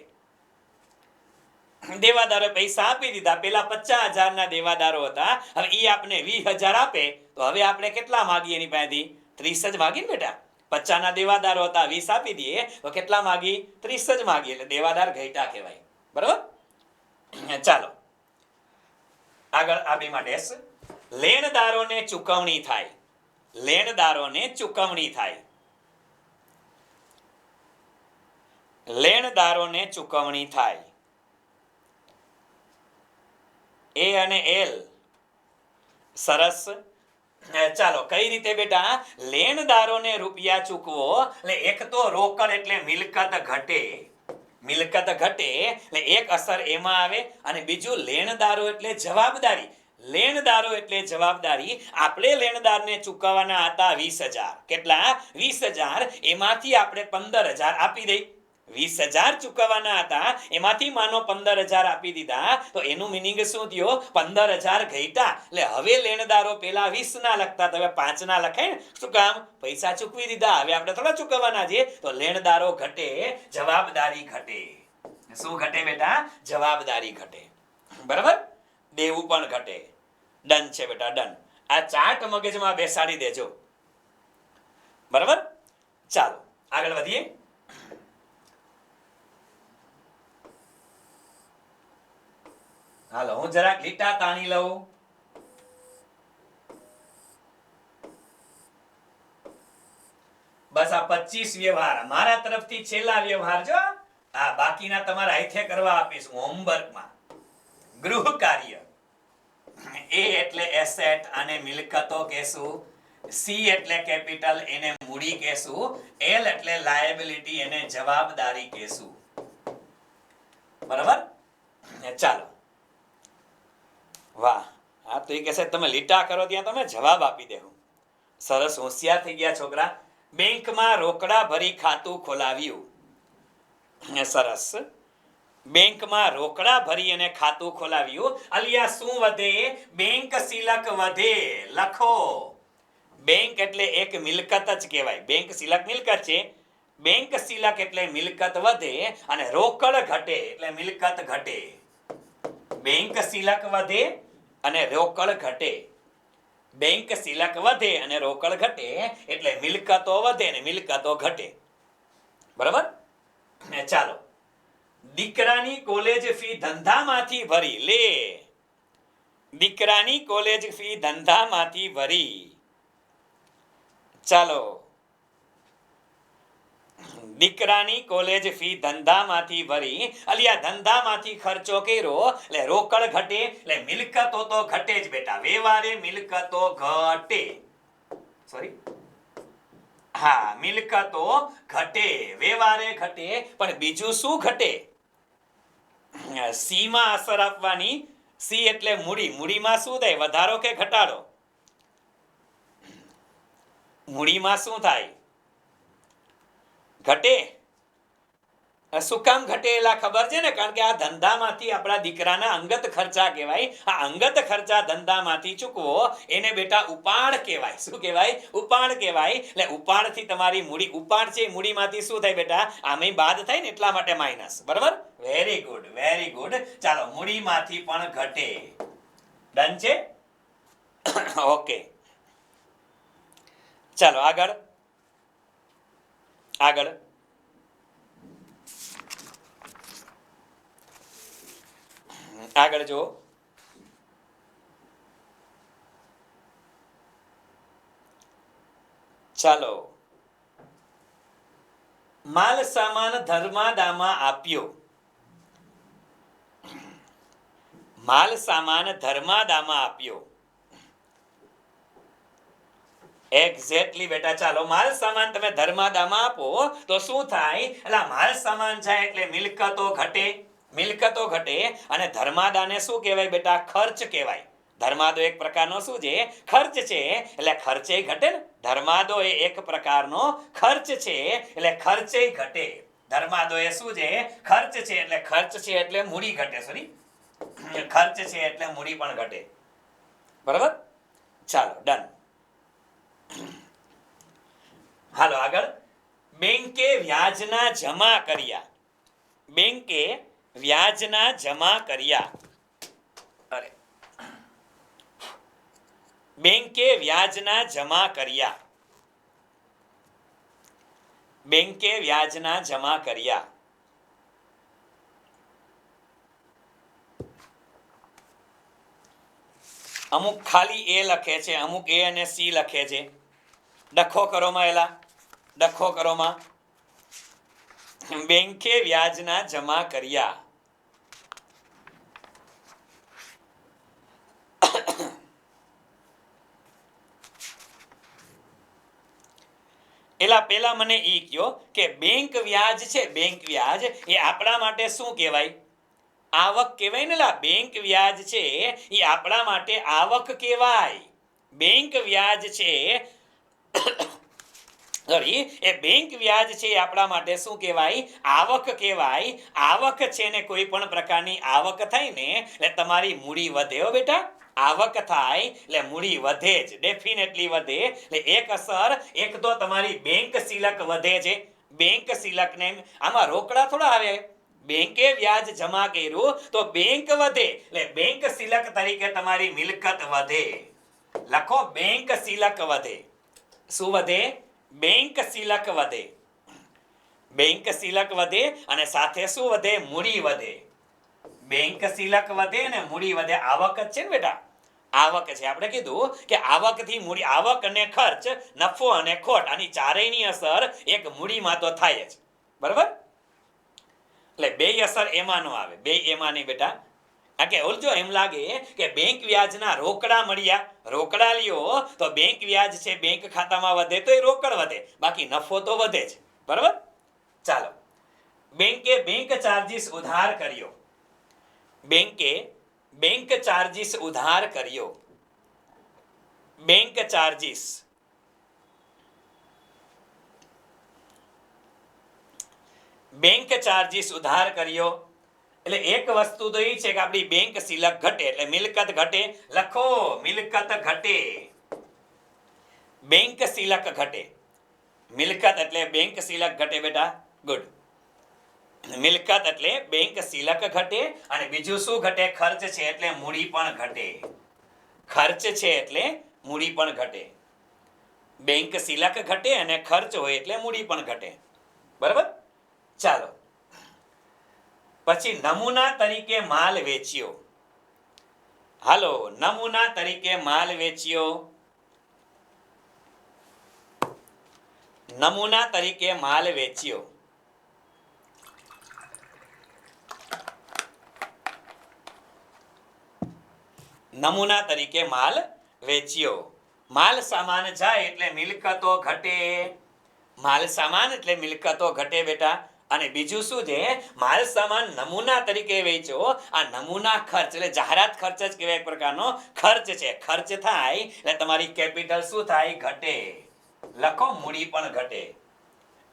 દેવાદારો પૈસા આપી દીધા, પેલા 50,000 ના દેવાદારો હતા, હવે ઈ આપણે 20,000 આપે તો હવે આપણે કેટલા માગીએ એની પાસેથી? 30 જ માગીએ ને બેટા. 50 ના દેવાદારો હતા, 20 આપી દઈએ તો કેટલા માગી? 30 જ માગીએ, એટલે દેવાદાર ઘટ્યા કહેવાય. બરોબર? ચાલો આગળ આ બેમાં ડેશ. લેણદારોને ચૂકવણી થાય. લેણદારોને ચૂકવણી થાય. લેણદારોને ચૂકવણી થાય. એ અને એલ. સરસ. ચાલો કઈ રીતે બેટા? લેણદારોને રૂપિયા ચૂકવો એટલે એક તો રોકડ એટલે મિલકત ઘટે, મિલકત ઘટે એટલે એક અસર એમાં આવે, અને બીજું લેણદારો એટલે જવાબદારી. લેણદારો એટલે જવાબદારી. આપણે લેણદારને ચૂકવવાના હતા 20,000. કેટલા? 20,000. એમાંથી આપણે 15,000 આપી દઈ. 20,000 ચૂકવવાના હતા, એમાંથી માનો 15,000 આપી દીધા, તો એનું મિનિંગ શું થયો? 15,000 ઘટ્યા. એટલે હવે લેણદારો પેલા 20 ના લખતા, હવે 5 ના લખાય. શું કામ? પૈસા ચૂકવી દીધા, હવે આપણે થોડા ચૂકવવાના છે. તો લેણદારો ઘટે, જવાબદારી ઘટે. શું ઘટે બેટા? જવાબદારી ઘટે. બરાબર? દેવું પણ ઘટે. ડન છે બેટા, ડન. આ ચાર્ટ મગજમાં બેસાડી દેજો. બરાબર? ચાલો આગળ વધીએ. હાલો હું જરાક લીટા તાણી લઉં. બસ આ 25 વ્યવહાર મારા તરફથી છેલ્લા વ્યવહાર જો. આ બાકીના તમારા હાથે કરવા આપીશ હોમવર્કમાં. ગૃહ કાર્ય. એ એટલે એસેટ અને મિલકતો કહેશું. સી એટલે કેપિટલ, એને મૂડી કહેશું. એલ એટલે લાયબિલિટી, એને જવાબદારી કહેશું. બરાબર? ચાલો. વાહ, હા તો એ કહેશે તમે લીટા કરો ત્યાં તમે જવાબ આપી દેવું. સરસ, હોશિયાર થઈ ગયા છોકરા. બેંકમાં રોકડા ભરી ખાતું ખોલાવ્યું. સરસ. બેંકમાં રોકડા ભરી અને ખાતું ખોલાવ્યું. અલિયા શું વધે? બેંક શિલક વધે. લખો, બેંક એટલે એક મિલકત જ કહેવાય. બેંક શિલક મિલકત છે. બેંક શિલક એટલે મિલકત વધે અને રોકડ ઘટે એટલે મિલકત ઘટે. બેંક શિલક વધે અને રોકડ ઘટે. બેંક શિલક વધે અને રોકડ ઘટે એટલે મિલકતો વધે અને મિલકતો ઘટે. બરાબર? ચાલો. દીકરાની કોલેજ ફી ધંધામાંથી ભરી. લે, દીકરાની કોલેજ ફી ધંધામાંથી ભરી. ચાલો, દીકરાની કોલેજ ફી ધંધામાંથી ભરી. અલિયા ધંધામાંથી ખર્ચો કર્યો એટલે રોકડ ઘટે એટલે મિલકતો તો ઘટે જ બેટા. વ્યવહારે મિલકતો ઘટે. સોરી, હા મિલકતો ઘટે, વ્યવહારે ઘટે. પણ બીજું શું ઘટે? સી માં અસર આપવાની. સી એટલે મૂડી. મૂડીમાં શું થાય? વધારો કે ઘટાડો? મૂડીમાં શું થાય? ઘટે. શું કામ ઘટે? એલા ખબર છે ને, કારણ કે આ ધંધામાંથી આપણા દીકરાના અંગત ખર્ચા કહેવાય. આ અંગત ખર્ચા ધંધામાંથી ચૂકવો એને બેટા ઉપાડ કહેવાય. શું કહેવાય? ઉપાડ કહેવાય. એટલે ઉપાડથી તમારી મૂડી, ઉપાડ છે મૂડીમાંથી શું થાય બેટા? આમેય બાદ થાય ને એટલા માટે માઇનસ. બરાબર? Very good, very good. ચાલો, મૂડીમાંથી પણ ઘટે. ડન છે? ઓકે, ચાલો આગળ આગળ. આગળ જુઓ. ચાલો, માલ સામાન ધર્માદામાં આપ્યો. માલ સામાન ધર્માદામાં આપ્યો. એક્ઝેક્ટલી બેટા. ચાલો, માલ સામાન તમે ધર્માદામાં આપો તો શું થાય? એટલે માલ સામાન જાય એટલે મિલકતો ઘટે. મિલકતો ઘટે અને ધર્માદાને શું કહેવાય બેટા? ખર્ચ કહેવાય. ધર્માદો એક પ્રકારનો શું છે? ખર્ચ છે. એટલે ખર્ચે ઘટે ને. ધર્માદો એ એક પ્રકારનો ખર્ચ છે એટલે ખર્ચે ઘટે. ધર્માદો એ શું છે? ખર્ચ છે. એટલે ખર્ચ છે એટલે મૂડી ઘટે. સોરી, ખર્ચ છે એટલે મૂડી પણ ઘટે. બરાબર? ચાલો, ડન. હાલો આગળ. બેંકે વ્યાજના જમા કર્યા. બેંકે વ્યાજના જમા કર્યા. અરે, બેંકે વ્યાજના જમા કર્યા. બેંકે વ્યાજના જમા કર્યા. અમુક ખાલી એ લખે છે, અમુક એ અને સી લખે છે. ડખો કરોમાં એલા, ડખો કરોમાં. બેંકે વ્યાજના જમા કર્યા. એલા પેલા મને ઈ કયો કે બેંક વ્યાજ છે, બેંક વ્યાજ એ આપણા માટે શું કહેવાય? આવક કહેવાય ને. લા બેંક વ્યાજ છે એ આપણા માટે આવક કહેવાય. બેંક વ્યાજ છે સોરી, એ બેંક વ્યાજ છે એ આપણા માટે શું કહેવાય? આવક કહેવાય. આવક છે ને કોઈ પણ પ્રકારની આવક થાય ને એટલે તમારી મૂડી વધે. હો બેટા, આવક થાય એટલે મૂડી વધે જ, ડેફિનેટલી વધે. એટલે એક અસર, એક તો તમારી બેંક શિલક વધે છે. બેંક શિલક ને આમાં રોકડા થોડા આવે. બેંકે વ્યાજ જમા કર્યું તો બેંક વધે એટલે બેંક શિલક તરીકે તમારી મિલકત વધે. લખો, બેંક શિલક વધે. શું વધે? બેંક શિલક વધે. બેંક શિલક વધે અને સાથે શું વધે? મૂડી વધે. બેંક શિલક વધે અને મૂડી વધે. આવક જ છે ને બેટા, આવક છે. આપણે કીધું કે આવકથી મૂડી, આવક અને ખર્ચ, નફો અને ખોટ, આની ચારેયની અસર એક મૂડીમાં તો થાય જ. બરાબર? એટલે બે અસર એમાં નો આવે, બે એમાં નહીં બેટા. કે ઓલજો એમ લાગે કે બેંક વ્યાજના રોકડા મળ્યા, રોકડા લ્યો તો બેંક વ્યાજ છે બેંક ખાતામાં વધે તો એ રોકડ વધે, બાકી નફો તો વધે જ. બરાબર? ચાલો, બેંકે બેંક ચાર્જીસ ઉધાર કર્યો. બેંકે બેંક ચાર્જીસ ઉધાર કર્યો. બેંક ચાર્જીસ, બેંક ચાર્જીસ ઉધાર કર્યો. એટલે એક વસ્તુ તો એ છે કે આપણી બેંક શિલક ઘટે એટલે મિલકત ઘટે. લખો, મિલકત ઘટે. બેંક શિલક ઘટે. મિલકત એટલે બેંક શિલક ઘટે બેટા. ગુડ. મિલકત એટલે બેંક શિલક ઘટે અને બીજું શું ઘટે? ખર્ચ છે એટલે મૂડી પણ ઘટે. ખર્ચ છે એટલે મૂડી પણ ઘટે. બેંક શિલક ઘટે અને ખર્ચ હોય એટલે મૂડી પણ ઘટે. બરાબર? ચાલો, પછી નમૂના તરીકે માલ વેચ્યો. હાલો, નમૂના તરીકે માલ વેચ્યો. નમૂના તરીકે માલ વેચ્યો. નમૂના તરીકે માલ વેચ્યો. માલ સામાન જાય એટલે મિલકતો ઘટે. માલ સામાન એટલે મિલકતો ઘટે બેટા. અને બીજું શું છે? માલ સામાન નમૂના તરીકે વેચો. આ નમૂના ખર્ચ એટલે જાહેરાત ખર્ચ જ કહેવાય, એક પ્રકારનો ખર્ચ છે. ખર્ચ થાય એટલે તમારી કેપિટલ શું થાય? ઘટે. લખો, મૂડી પણ ઘટે.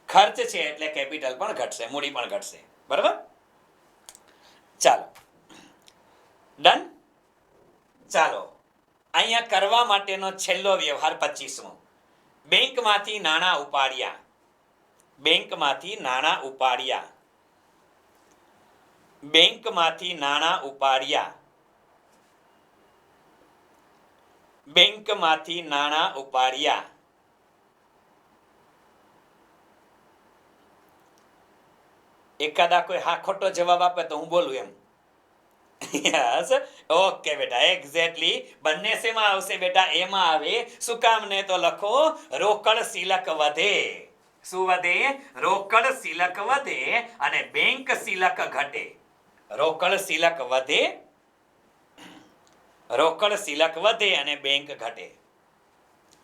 ખર્ચ છે એટલે કેપિટલ પણ ઘટશે, મૂડી પણ ઘટશે. બરાબર? ચાલો, ડન. ચાલો, અહીંયા કરવા માટેનો છેલ્લો વ્યવહાર 25મો. બેંકમાંથી નાણાં ઉપાડ્યા. બેંકમાંથી નાણાં ઉપાડ્યા. બેંકમાંથી નાણાં ઉપાડ્યા. બેંકમાંથી નાણાં ઉપાડ્યા. એકાદા કોઈ હા ખોટો જવાબ આપે તો હું બોલું એમ. યસ, ઓકે બેટા, એક્ઝેક્ટલી. બંને શેમાં આવશે બેટા? એમાં આવે. શું કામ ને તો લખો રોકડ સિલક વધે. શું વધે? રોકડ સિલક વધે અને બેંક સિલક ઘટે. રોકડ સિલક વધે, રોકડ સિલક વધે અને બેંક ઘટે.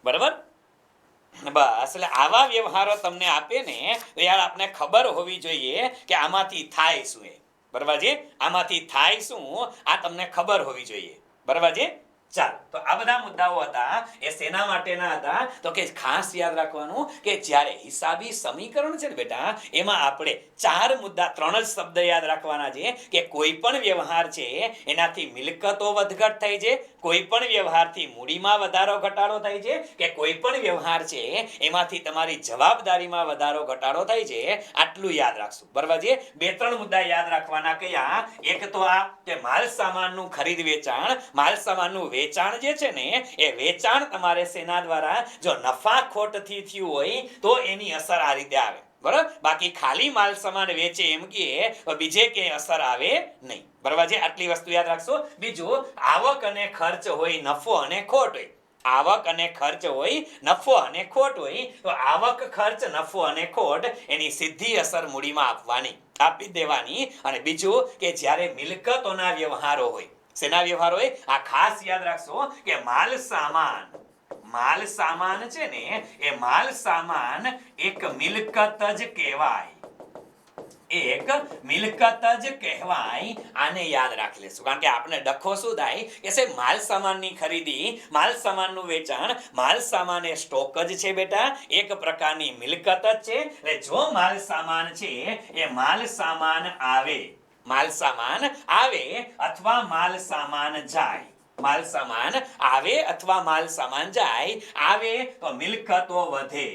બરાબર? બસ, એટલે આવા વ્યવહારો તમને આપે ને તો યાર આપણે ખબર હોવી જોઈએ કે આમાંથી થાય શું. એ બરાબર છે? આમાંથી થાય શું આ તમને ખબર હોવી જોઈએ. બરાબર છે? ચાલો, તો આ બધા મુદ્દાઓ હતા એ શેના માટેના હતા? તો કે ખાસ યાદ રાખવાનું કે જ્યારે હિસાબી સમીકરણ છે ને બેટા, એમાં આપણે 4 મુદ્દા, 3 જ શબ્દ યાદ રાખવાના છે કે કોઈ પણ વ્યવહાર છે એનાથી મિલકતો વધઘટ થાય છે, કોઈ પણ વ્યવહારથી મૂડીમાં વધારો ઘટાડો થાય છે, કે કોઈ પણ વ્યવહાર છે એમાંથી તમારી જવાબદારીમાં વધારો ઘટાડો થાય છે. આટલું યાદ રાખશું. બરાબર છે? 2-3 મુદ્દા યાદ રાખવાના. કયા? એક તો આ કે માલ સામાનનું ખરીદ વેચાણ. માલ સામાનનું વેચાણ જે છે ને એ વેચાણ તમારે શેના દ્વારા? જો નફા ખોટથી થયું હોય તો એની અસર આ રીતે આવે. બરાબર? બાકી ખાલી માલ સામાન વેચે એમ કે બીજે કે અસર આવે નહીં. બરાબર છે? આટલી વસ્તુ યાદ રાખશો. બીજું, આવક અને ખર્ચ હોય, નફો અને ખોટ હોય. આવક અને ખર્ચ હોય, નફો અને ખોટ હોય, તો આવક, ખર્ચ, નફો અને ખોટ એની સીધી અસર મૂડીમાં આપી દેવાની. અને બીજું કે જ્યારે મિલકતોના વ્યવહારો હોય. શેના વ્યવહારો હોય? આ ખાસ યાદ રાખશો કે માલ સામાન, માલ સામાન છે ને એ માલ સામાન એક મિલકત જ કહેવાય. એક મિલકત જ કહેવાય. આને યાદ રાખી લેશું. કારણ કે આપણે ડખો શું થાય કે છે માલ સામાનની ખરીદી, માલ સામાનનું વેચાણ. માલ સામાન એ સ્ટોક જ છે બેટા, એક પ્રકારની મિલકત જ છે. એટલે જો માલ સામાન છે એ માલ સામાન આવે, માલ સામાન આવે અથવા માલ સામાન જાય, માલ સામાન આવે અથવા માલ સામાન જાય. આવે તો મિલકતો વધે,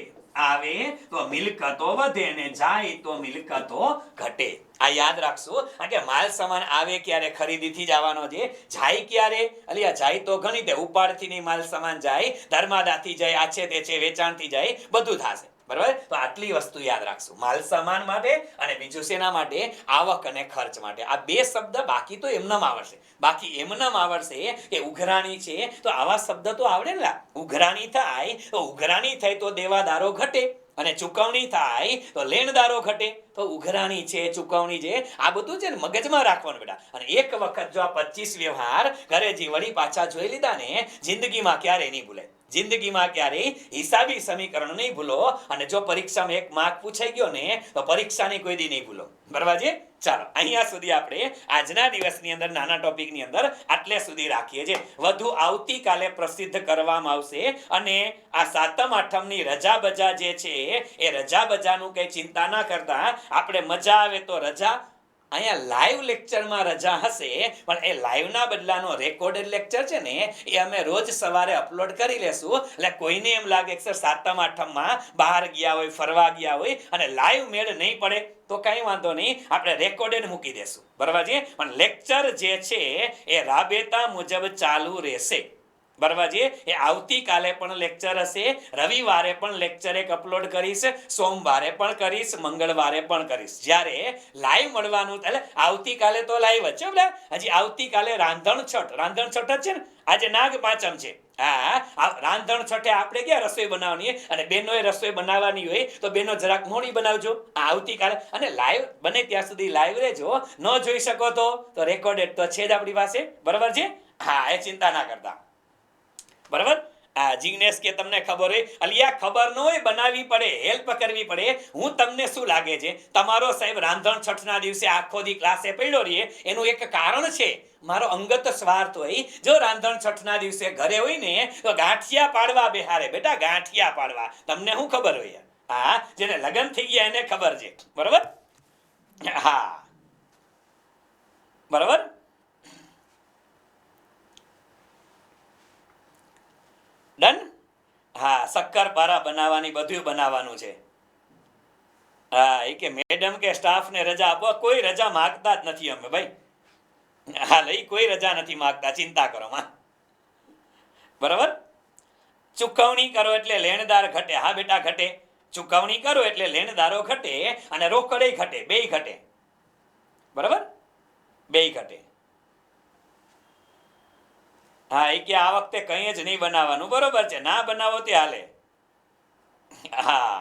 આવે તો મિલકતો વધે અને જાય તો મિલકતો ઘટે. આ યાદ રાખશો. કારણ કે માલ સામાન આવે ક્યારે? ખરીદીથી જ આવવાનો છે. જાય ક્યારે? અલિયા જાય તો ઘણી દે, ઉપાડથી નહીં માલ સામાન જાય, ધર્માદાથી જાય, આ છે તે છે, વેચાણથી જાય, બધું થશે. બરાબર? તો આટલી વસ્તુ યાદ રાખશું માલ સામાન માટે. અને બીજું શેના માટે? આવક અને ખર્ચ માટે. આ 2 શબ્દ બાકી તો એમનેમ આવડશે. બાકી એમનેમ આવડશે કે ઉઘરાણી છે તો આવા શબ્દ તો આવડે ને. ઉઘરાણી થાય તો ઉઘરાણી થાય તો દેવાદારો ઘટે અને ચૂકવણી થાય તો લેણદારો ઘટે. તો ઉઘરાણી છે, ચૂકવણી છે, આ બધું છે ને મગજમાં રાખવાનું બેટા. અને એક વખત જો આ 25 વ્યવહાર ઘરે જે વળી પાછા જોઈ લીધા ને, જિંદગીમાં ક્યારે નહીં ભૂલે. જિંદગીમાં ક્યારેય હિસાબી સમીકરણ નહીં ભૂલો. અને જો પરીક્ષામાં 1 માર્ક પૂછાઈ ગયો ને તો પરીક્ષાની કોઈ દી નહીં ભૂલો. બરાબર છે? ચાલો, અહીંયા સુધી આપણે આજના દિવસની અંદર નાના ટોપિકની અંદર આટલે સુધી રાખીએ છીએ. વધુ આવતીકાલે પ્રસિદ્ધ કરવામાં આવશે. અને આ 7મ 8મની રજા બજા જે છે એ રજા બજાનું કંઈ ચિંતા ના કરતા. આપણે મજા આવે તો રજા. અહીંયા લાઈવ લેક્ચરમાં રજા હશે, પણ એ લાઈવના બદલાનો રેકોર્ડેડ લેક્ચર છે ને એ અમે રોજ સવારે અપલોડ કરી લેશું. એટલે કોઈને એમ લાગે કે સર 7મ 8મમાં બહાર ગયા હોય, ફરવા ગયા હોય અને લાઈવ મેળ નહીં પડે તો કંઈ વાંધો નહીં, આપણે રેકોર્ડેડ મૂકી દેશું. બરાબર છે? પણ લેક્ચર જે છે એ રાબેતા મુજબ ચાલુ રહેશે. બરાબર છે? એ આવતીકાલે પણ લેક્ચર હશે, રવિવારે પણ લેક્ચર એક અપલોડ કરીશ, સોમવારે પણ કરીશ, મંગળવારે પણ કરીશ. જ્યારે લાઈવ મળવાનું, એટલે આવતીકાલે તો લાઈવ જ છે. હજી આવતીકાલે રાંધણ છઠ જ છે ને. આજે નાગ પાંચમ છે. હા, રાંધણ છઠે આપણે ક્યાં રસોઈ બનાવવાની? અને બહેનોએ રસોઈ બનાવવાની હોય તો બહેનો જરાક મોડી બનાવજો આવતીકાલે. અને લાઈવ બને ત્યાં સુધી લાઈવ રહેજો. ન જોઈ શકો તો રેકોર્ડેડ તો છે જ આપણી પાસે. બરાબર છે? હા, એ ચિંતા ના કરતા. બરાબર? જિગ્નેશ કે તમને ખબર હોય? અલિયા ખબર ન હોય, બનાવવી પડે, હેલ્પ કરવી પડે. હું તમને શું લાગે છે, તમારો સાહેબ રાંધણ છઠના દિવસે આખો દી ક્લાસે પડ્યો રહીએ એનું એક કારણ છે મારો અંગત સ્વાર્થ હોય. જો રાંધણ છઠના દિવસે ઘરે હોય ને તો ગાંઠિયા પાડવા બેહારે. બેટા, ગાંઠિયા પાડવા તમને શું ખબર હોય? હા, જેને લગ્ન થઈ ગયા એને ખબર છે. બરાબર? હા, બરાબર. ડન? હા, શક્કરપારા બનાવવાની, બધું બનાવવાનું છે. હા, એ કે મેડમ કે સ્ટાફને રજા આપો. કોઈ રજા માગતા જ નથી અમે ભાઈ. હા, લઈ કોઈ રજા નથી માગતા, ચિંતા કરો માં. બરાબર. ચૂકવણી કરો એટલે લેણદાર ઘટે. હા બેટા ઘટે. ચૂકવણી કરો એટલે લેણદારો ઘટે અને રોકડે ઘટે, બેય ઘટે. બરાબર, બેય ઘટે. હા, એ કે આ વખતે કંઈ જ નહીં બનાવવાનું. બરોબર છે, ના બનાવો તે હાલે. હા,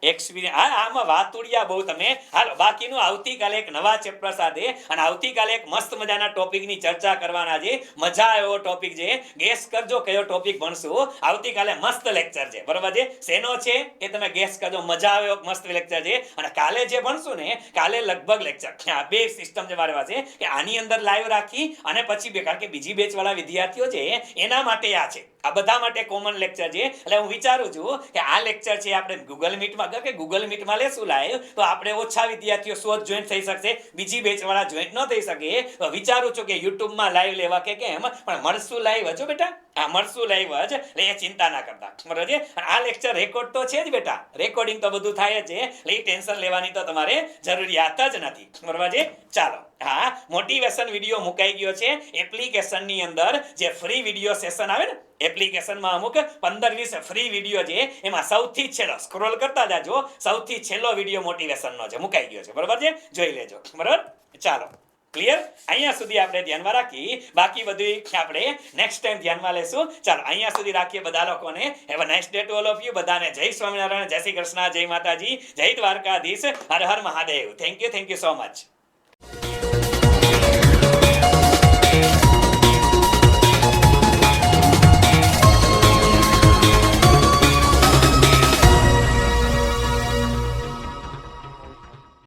એક્સપિરિયન્સ. હા, આમાં વાતુડિયા બહુ તમે. હાલો, બાકીનું આવતીકાલે એક નવા ચેપ્ટર સાથે અને આવતીકાલે એક મસ્ત મજાના ટોપિકની ચર્ચા કરવાના છે. મજા એવો ટોપિક છે. ગેસ કરજો કયો ટોપિક ભણશું. આવતીકાલે મસ્ત લેક્ચર છે. બરોબર છે. શેનો છે એ તમે ગેસ કરજો. મજા આવે એવો મસ્ત લેક્ચર છે. અને કાલે જે ભણશું ને, કાલે લગભગ લેક્ચર આ બે સિસ્ટમ છે મારી પાસે કે આની અંદર લાઈવ રાખી અને પછી બે, કારણ કે બીજી બેચ વાળા વિદ્યાર્થીઓ છે એના માટે આ છે. આ બધા માટે કોમન લેક્ચર છે. એટલે હું વિચારું છું કે આ લેક્ચર છે આપણે ગૂગલ મીટમાં, કે ગૂગલ મીટમાં લેશું લાઈવ, તો આપણે ઓછા વિદ્યાર્થીઓ શોધ જોઈન્ટ થઈ શકશે, બીજી બેચ વાળા જોઈન્ટ ન થઈ શકે. તો વિચારું છું કે યુટ્યુબમાં લાઈવ લેવા કે કેમ, પણ મળશું લાઈવ હજો બેટા. આ મળશું લાઈવ જ, એટલે એ ચિંતા ના કરતા. બરાબર છે. આ લેક્ચર રેકોર્ડ તો છે જ બેટા, રેકોર્ડિંગ તો બધું થાય જ છે, એટલે એ ટેન્શન લેવાની તો તમારે જરૂરિયાત જ નથી. બરાબર છે. ચાલો, હા, મોટિવેશન વિડીયો મુકાઈ ગયો છે એપ્લિકેશનની અંદર. જે ફ્રી વિડીયો સેશન આવે ને એપ્લિકેશનમાં, અમુક 15-20 ફ્રી વિડીયો છે, એમાં સૌથી છેલ્લો સ્ક્રોલ કરતા જાજો, સૌથી છેલ્લો વિડીયો મોટિવેશનનો છે, મુકાઈ ગયો છે. બરાબર છે, જોઈ લેજો. બરાબર, ચાલો, ક્લિયર. અહીંયા સુધી આપણે ધ્યાનમાં રાખી, બાકી બધું આપણે નેક્સ્ટ ટાઈમ ધ્યાનમાં લેશું. ચાલો, અહીંયા સુધી રાખીએ. બધા લોકોને have a nice day to all of you. બધાને જય સ્વામિનારાયણ, જય શ્રી કૃષ્ણ, જય માતાજી, જય દ્વારકાધીશ, હર હર Mahadev. Thank you so much.